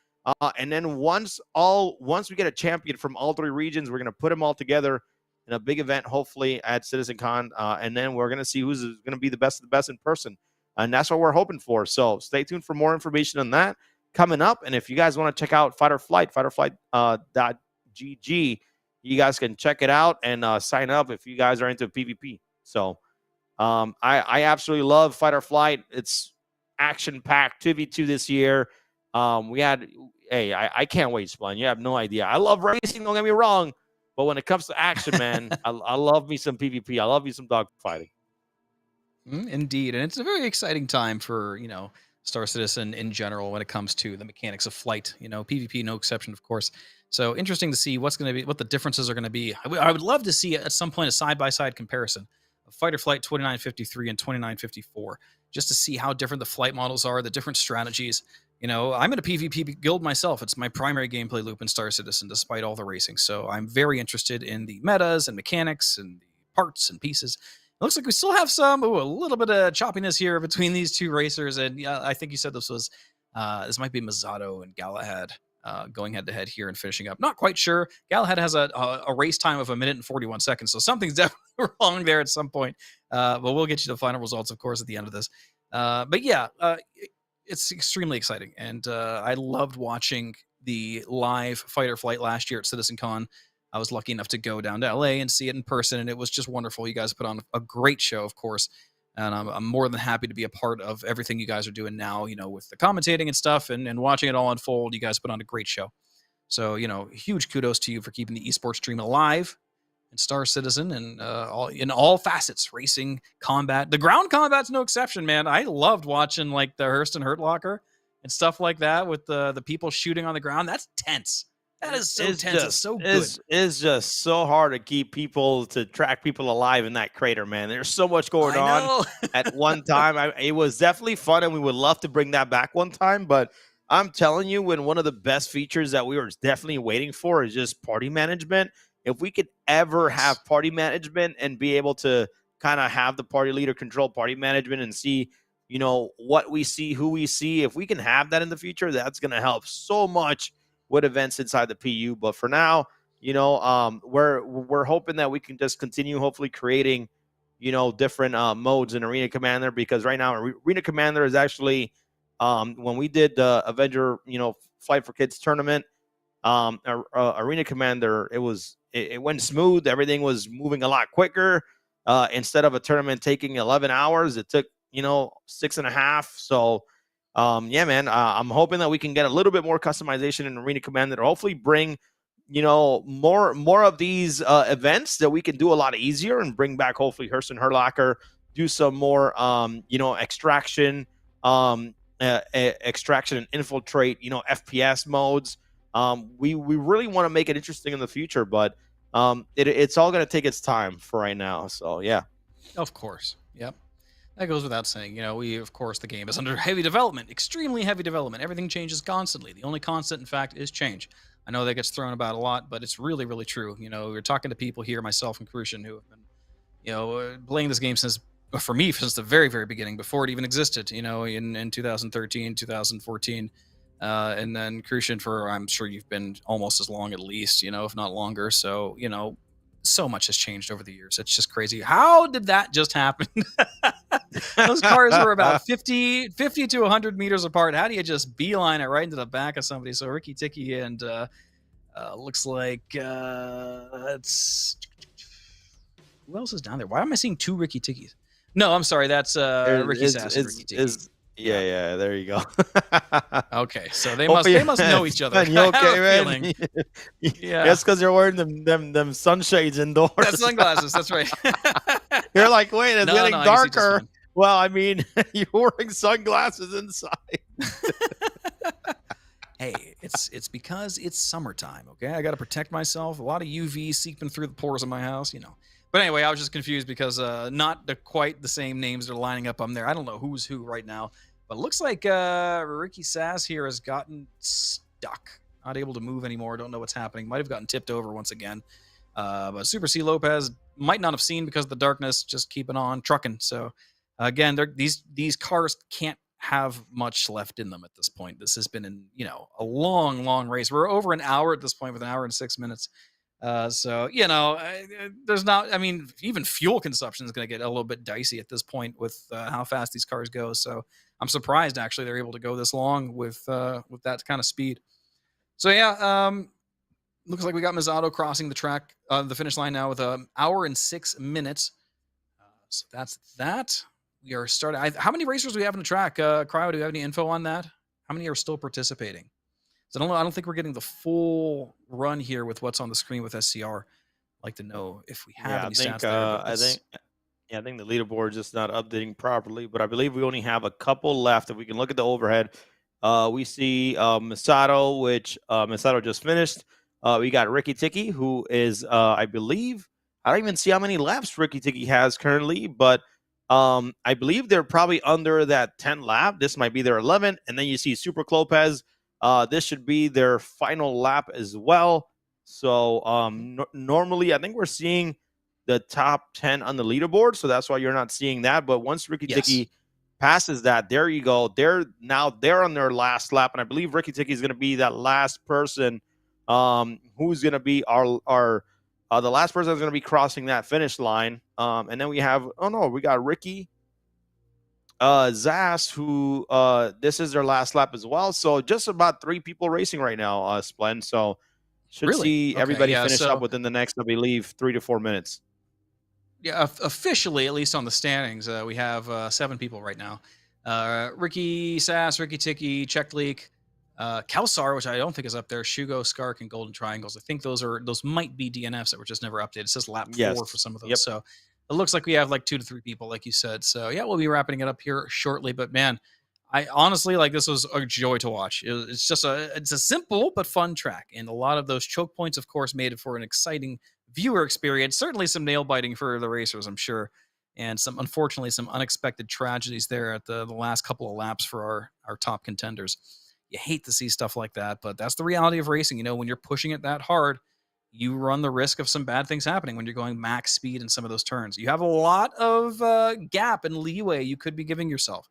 And then once we get a champion from all 3 regions, we're gonna put them all together in a big event, hopefully at CitizenCon, and then we're gonna see who's gonna be the best of the best in person, and that's what we're hoping for. So stay tuned for more information on that coming up. And if you guys want to check out fighterflight.gg, you guys can check it out and sign up if you guys are into PvP. So I absolutely love Fight or Flight. It's action-packed 2v2 this year. I can't wait, Spun. You have no idea. I love racing, don't get me wrong, but when it comes to action, man, I love me some PvP. I love me some dogfighting.
Indeed, and it's a very exciting time for, Star Citizen in general when it comes to the mechanics of flight. PvP, no exception, of course. So interesting to see what the differences are going to be. I would love to see at some point a side-by-side comparison of Fight or Flight 2953 and 2954, just to see how different the flight models are, the different strategies. I'm in a PvP guild myself. It's my primary gameplay loop in Star Citizen, despite all the racing. So I'm very interested in the metas and mechanics and the parts and pieces. It looks like we still have a little bit of choppiness here between these 2 racers. And yeah, I think you said this might be Mazzotto and Galahad going head-to-head here and finishing up. Not quite sure. Galahad has a race time of 1 minute and 41 seconds, so something's definitely wrong there at some point. But we'll get you the final results, of course, at the end of this. But yeah, it's extremely exciting, and I loved watching the live Fight or Flight last year at CitizenCon. I was lucky enough to go down to LA and see it in person, and it was just wonderful. You guys put on a great show, of course, and I'm more than happy to be a part of everything you guys are doing now, with the commentating and stuff and watching it all unfold. You guys put on a great show. So, huge kudos to you for keeping the esports stream alive in Star Citizen and in all facets, racing, combat. The ground combat's no exception, man. I loved watching like the Hearst and Hurt Locker and stuff like that with the people shooting on the ground. That's tense. That is so tense. It's so good.
It's just so hard to track people alive in that crater, man. There's so much going on at one time. It was definitely fun, and we would love to bring that back one time. But I'm telling you, when one of the best features that we were definitely waiting for is just party management. If we could ever have party management and be able to kind of have the party leader control party management and see, what we see, who we see, if we can have that in the future, that's going to help so much with events inside the PU. But for now, we're hoping that we can just continue hopefully creating, different modes in Arena Commander, because right now Arena Commander is actually when we did the Avenger, Flight for Kids tournament, Arena Commander, it went smooth. Everything was moving a lot quicker. Instead of a tournament taking 11 hours, it took 6.5. So yeah, man, I'm hoping that we can get a little bit more customization in Arena Commander to hopefully bring more of these events that we can do a lot easier, and bring back hopefully Hearst and Herlocker, do some more extraction and infiltrate FPS modes. We really want to make it interesting in the future, but it's all going to take its time for right now. So yeah,
of course. Yep. That goes without saying. The game is under heavy development, extremely heavy development. Everything changes constantly. The only constant, in fact, is change. I know that gets thrown about a lot, but it's really, really true. We're talking to people here, myself and Crucian, who have been, playing this game since the very, very beginning, before it even existed, in 2013, 2014. And then Crucian I'm sure you've been almost as long at least, if not longer. So, so much has changed over the years. It's just crazy. How did that just happen? Those cars were about 50 to 100 meters apart. How do you just beeline it right into the back of somebody? So Ricky Ticky and looks like it's who else is down there? Why am I seeing 2 Ricky Tickies? No, I'm sorry. That's Ricky Sass and Ricky Ticky.
Yeah, there you go.
Okay, so they must know each other.
You okay, man? Yeah, that's because you're wearing them sunshades indoors.
That's sunglasses. That's right.
You're like, wait, it's getting darker. Well, I mean, you're wearing sunglasses inside.
Hey, it's because it's summertime, okay? I got to protect myself. A lot of UV seeping through the pores of my house, you know. But anyway, I was just confused because not quite the same names are lining up on there. I don't know who's who right now, but it looks like Ricky Sass here has gotten stuck, not able to move anymore. Don't know what's happening. Might have gotten tipped over once again. But Super C Lopez might not have seen because of the darkness. Just keeping on trucking. So again, these cars can't have much left in them at this point. This has been a long race. We're over an hour at this point with an hour and 6 minutes. So there's not. I mean, even fuel consumption is going to get a little bit dicey at this point with how fast these cars go. So I'm surprised actually they're able to go this long with that kind of speed. So yeah, looks like we got Misato crossing the finish line now with an hour and 6 minutes. So that's that. We are starting. How many racers do we have on the track? Cryo, do you have any info on that? How many are still participating? So I don't think we're getting the full run here with what's on the screen with SCR. I'd like to know if we have any stats there.
I think the leaderboard is just not updating properly, but I believe we only have a couple left. If we can look at the overhead, we see Misato, which Misato just finished. We got Ricky Tiki, who is, I believe, I don't even see how many laps Ricky Tiki has currently, but I believe they're probably under that 10 lap. This might be their 11th. And then you see Super Lopez. This should be their final lap as well. So normally, I think we're seeing the top 10 on the leaderboard. So that's why you're not seeing that. But once Ricky Tiki passes that, there you go. They're on their last lap. And I believe Ricky Tiki is going to be that last person who's going to be our the last person is going to be crossing that finish line. And then we got Ricky Zas, who this is their last lap as well. So just about 3 people racing right now, Splen. So should see everybody finish up within the next, I believe, 3 to 4 minutes.
Yeah, officially, at least on the standings, we have 7 people right now. Ricky Sass, Ricky Tiki, Check Leak, Kelsar, which I don't think is up there, Shugo, Skark, and Golden Triangles. I think those might be DNFs that were just never updated. It says lap 4 for some of those. Yep. So it looks like we have like 2 to 3 people, like you said. So yeah, we'll be wrapping it up here shortly. But man, I honestly, like, this was a joy to watch. It's a simple but fun track, and a lot of those choke points, of course, made it for an exciting viewer experience. Certainly some nail biting for the racers, I'm sure, and unfortunately some unexpected tragedies there at the last couple of laps for our top contenders. You hate to see stuff like that, but that's the reality of racing. When you're pushing it that hard, you run the risk of some bad things happening when you're going max speed in some of those turns. You have a lot of gap and leeway you could be giving yourself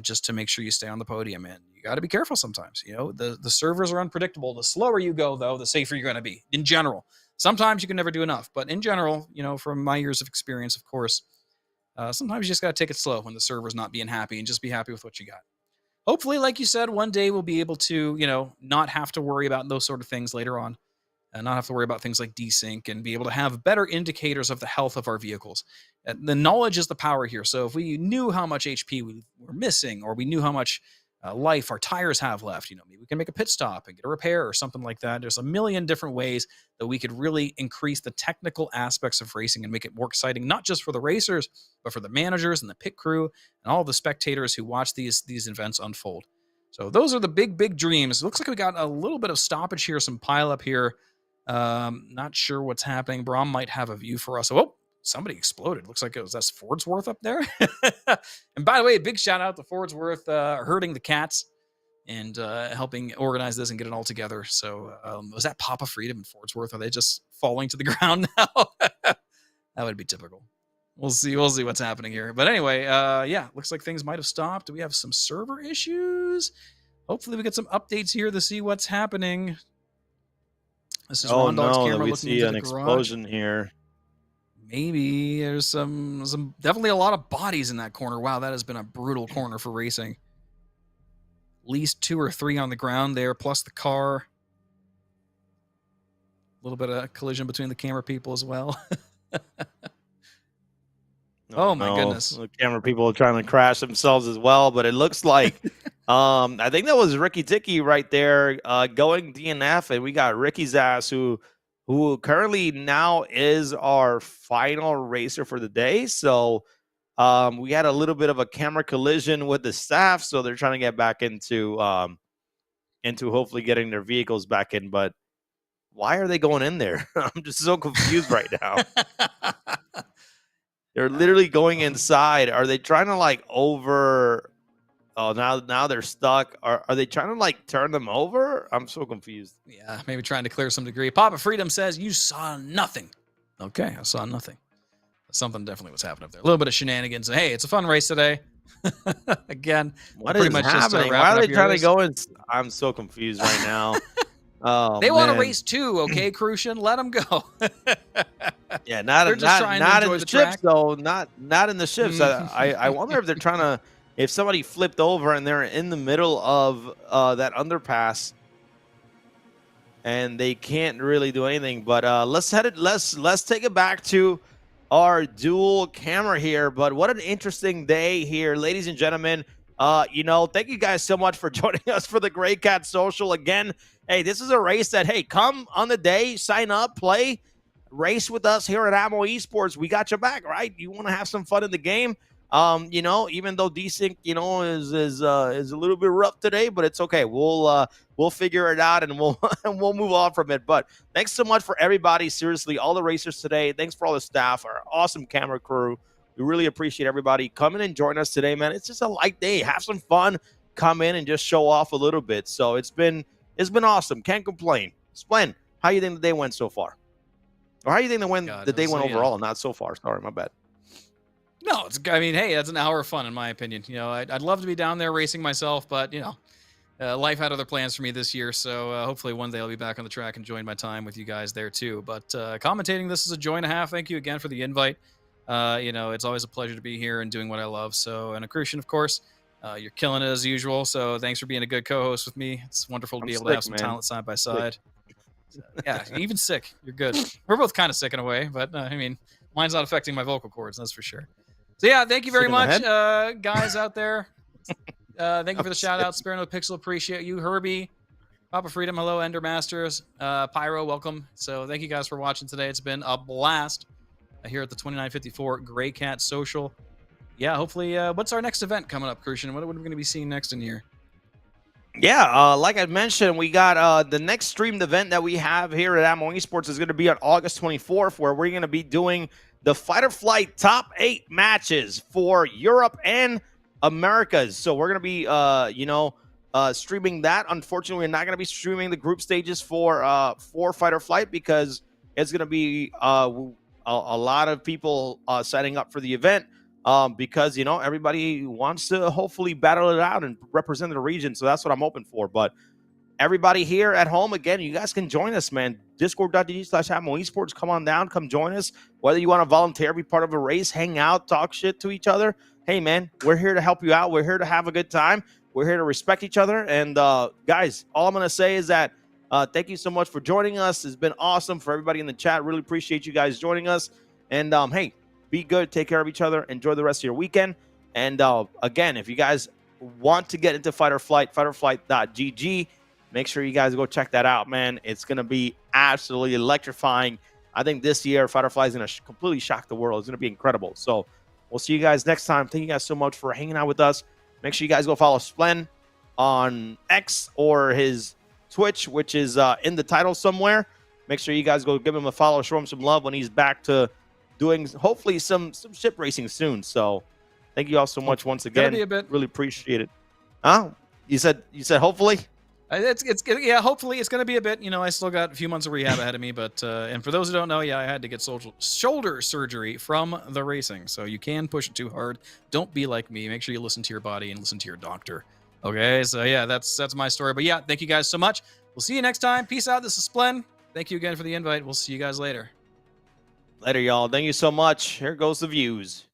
just to make sure you stay on the podium. And you got to be careful sometimes. The servers are unpredictable. The slower you go, though, the safer you're going to be in general. Sometimes you can never do enough, but in general, from my years of experience, of course, sometimes you just got to take it slow when the server's not being happy, and just be happy with what you got. Hopefully, like you said, one day we'll be able to, not have to worry about those sort of things later on, and not have to worry about things like desync, and be able to have better indicators of the health of our vehicles. The knowledge is the power here. So if we knew how much HP we were missing, or we knew how much life our tires have left, maybe we can make a pit stop and get a repair or something like that. There's a million different ways that we could really increase the technical aspects of racing and make it more exciting, not just for the racers, but for the managers and the pit crew and all the spectators who watch these events unfold. So those are the big dreams. It looks like we got a little bit of stoppage here, some pile up here. Not sure what's happening. Brom might have a view for us. Oh, somebody exploded. Looks like that's Fordsworth up there. And by the way, a big shout out to Fordsworth herding the cats and helping organize this and get it all together. So was that Papa Freedom and Fordsworth? Are they just falling to the ground now? That would be typical. We'll see what's happening here. But anyway, yeah, looks like things might have stopped. Do we have some server issues? Hopefully we get some updates here to see what's happening. This is Rondog's camera looking into the garage.
Explosion here.
Maybe there's some definitely a lot of bodies in that corner. Wow, that has been a brutal corner for racing. At least 2 or 3 on the ground there, plus the car. A little bit of collision between the camera people as well. Oh my goodness.
The camera people are trying to crash themselves as well, but it looks like I think that was Ricky Tiki right there going DNF, and we got Ricky's ass who currently now is our final racer for the day. So we had a little bit of a camera collision with the staff, so they're trying to get back into into hopefully getting their vehicles back in. But why are they going in there? I'm just so confused right now. They're literally going inside. Are they trying to like over? Oh, now they're stuck. Are they trying to like turn them over? I'm so confused.
Yeah, maybe trying to clear some degree. Papa Freedom says you saw nothing. Okay, I saw nothing. Something definitely was happening up there. A little bit of shenanigans. Hey, it's a fun race today. Again,
what is happening? Why are they trying to go in? I'm so confused right now. Oh,
they want to race too, okay, Crucian? Let them go.
Yeah, not in the ships though. Not in the ships. I wonder if they're trying to. If somebody flipped over and they're in the middle of that underpass, and they can't really do anything. But let's take it back to our dual camera here. But what an interesting day here, ladies and gentlemen. Thank you guys so much for joining us for the Greycat Social again. Hey, this is a race that, hey, come on the day, sign up, play, race with us here at ATMO Esports. We got your back, right? You want to have some fun in the game. Even though desync, is a little bit rough today, but it's okay. We'll figure it out and we'll move on from it. But thanks so much for everybody. Seriously, all the racers today. Thanks for all the staff, our awesome camera crew. We really appreciate everybody coming and join us today, man. It's just a light day. Have some fun. Come in and just show off a little bit. So it's been awesome. Can't complain. Splen, how you think the day went so far? Or how you think the day went overall? Not so far. Sorry, my bad.
No, hey, that's an hour of fun in my opinion. I'd love to be down there racing myself, but life had other plans for me this year. So hopefully one day I'll be back on the track and join my time with you guys there too. But commentating, this is a joy and a half. Thank you again for the invite. It's always a pleasure to be here and doing what I love. So, and Crucian, of course, you're killing it as usual. So thanks for being a good co-host with me. It's wonderful to be able to have some talent side by side. So, yeah, even sick, you're good. We're both kind of sick in a way, but mine's not affecting my vocal cords, that's for sure. So yeah, thank you very much, guys out there. Thank you for the shout out. Spare No Pixel, appreciate you. Herbie, Papa Freedom, hello, Ender Masters, Pyro, welcome. So thank you guys for watching today. It's been a blast here at the 2954 Greycat Social. Yeah, hopefully, what's our next event coming up, Crucian? What are we going to be seeing next in here?
Yeah, like I mentioned, we got the next streamed event that we have here at ATMO Esports is going to be on August 24th, where we're going to be doing the Fight or Flight top 8 matches for Europe and Americas. So we're going to be, streaming that. Unfortunately, we're not going to be streaming the group stages for Fight or Flight because it's going to be a lot of people signing up for the event because, everybody wants to hopefully battle it out and represent the region. So that's what I'm hoping for. But everybody here at home, again, you guys can join us, man. Discord.gg/ATMO Esports. Come on down. Come join us. Whether you want to volunteer, be part of a race, hang out, talk shit to each other. Hey, man, we're here to help you out. We're here to have a good time. We're here to respect each other. And, guys, all I'm going to say is that thank you so much for joining us. It's been awesome for everybody in the chat. Really appreciate you guys joining us. And, hey, be good. Take care of each other. Enjoy the rest of your weekend. And, again, if you guys want to get into Fight or Flight, fightorflight.gg. Make sure you guys go check that out, man. It's going to be absolutely electrifying. I think this year, Fight or Flight is going to completely shock the world. It's going to be incredible. So we'll see you guys next time. Thank you guys so much for hanging out with us. Make sure you guys go follow Splen on X or his Twitch, which is in the title somewhere. Make sure you guys go give him a follow, show him some love when he's back to doing, hopefully, some ship racing soon. So thank you all so much once again. Really appreciate it. Huh? You said hopefully?
Yeah, hopefully it's going to be a bit. I still got a few months of rehab ahead of me, but and for those who don't know, yeah, I had to get shoulder surgery from the racing, so you can push it too hard. Don't be like me. Make sure you listen to your body and listen to your doctor. Okay, so yeah, that's my story. But yeah, thank you guys so much. We'll see you next time. Peace out. This is Splen. Thank you again for the invite. We'll see you guys later.
Later, y'all. Thank you so much. Here goes the views.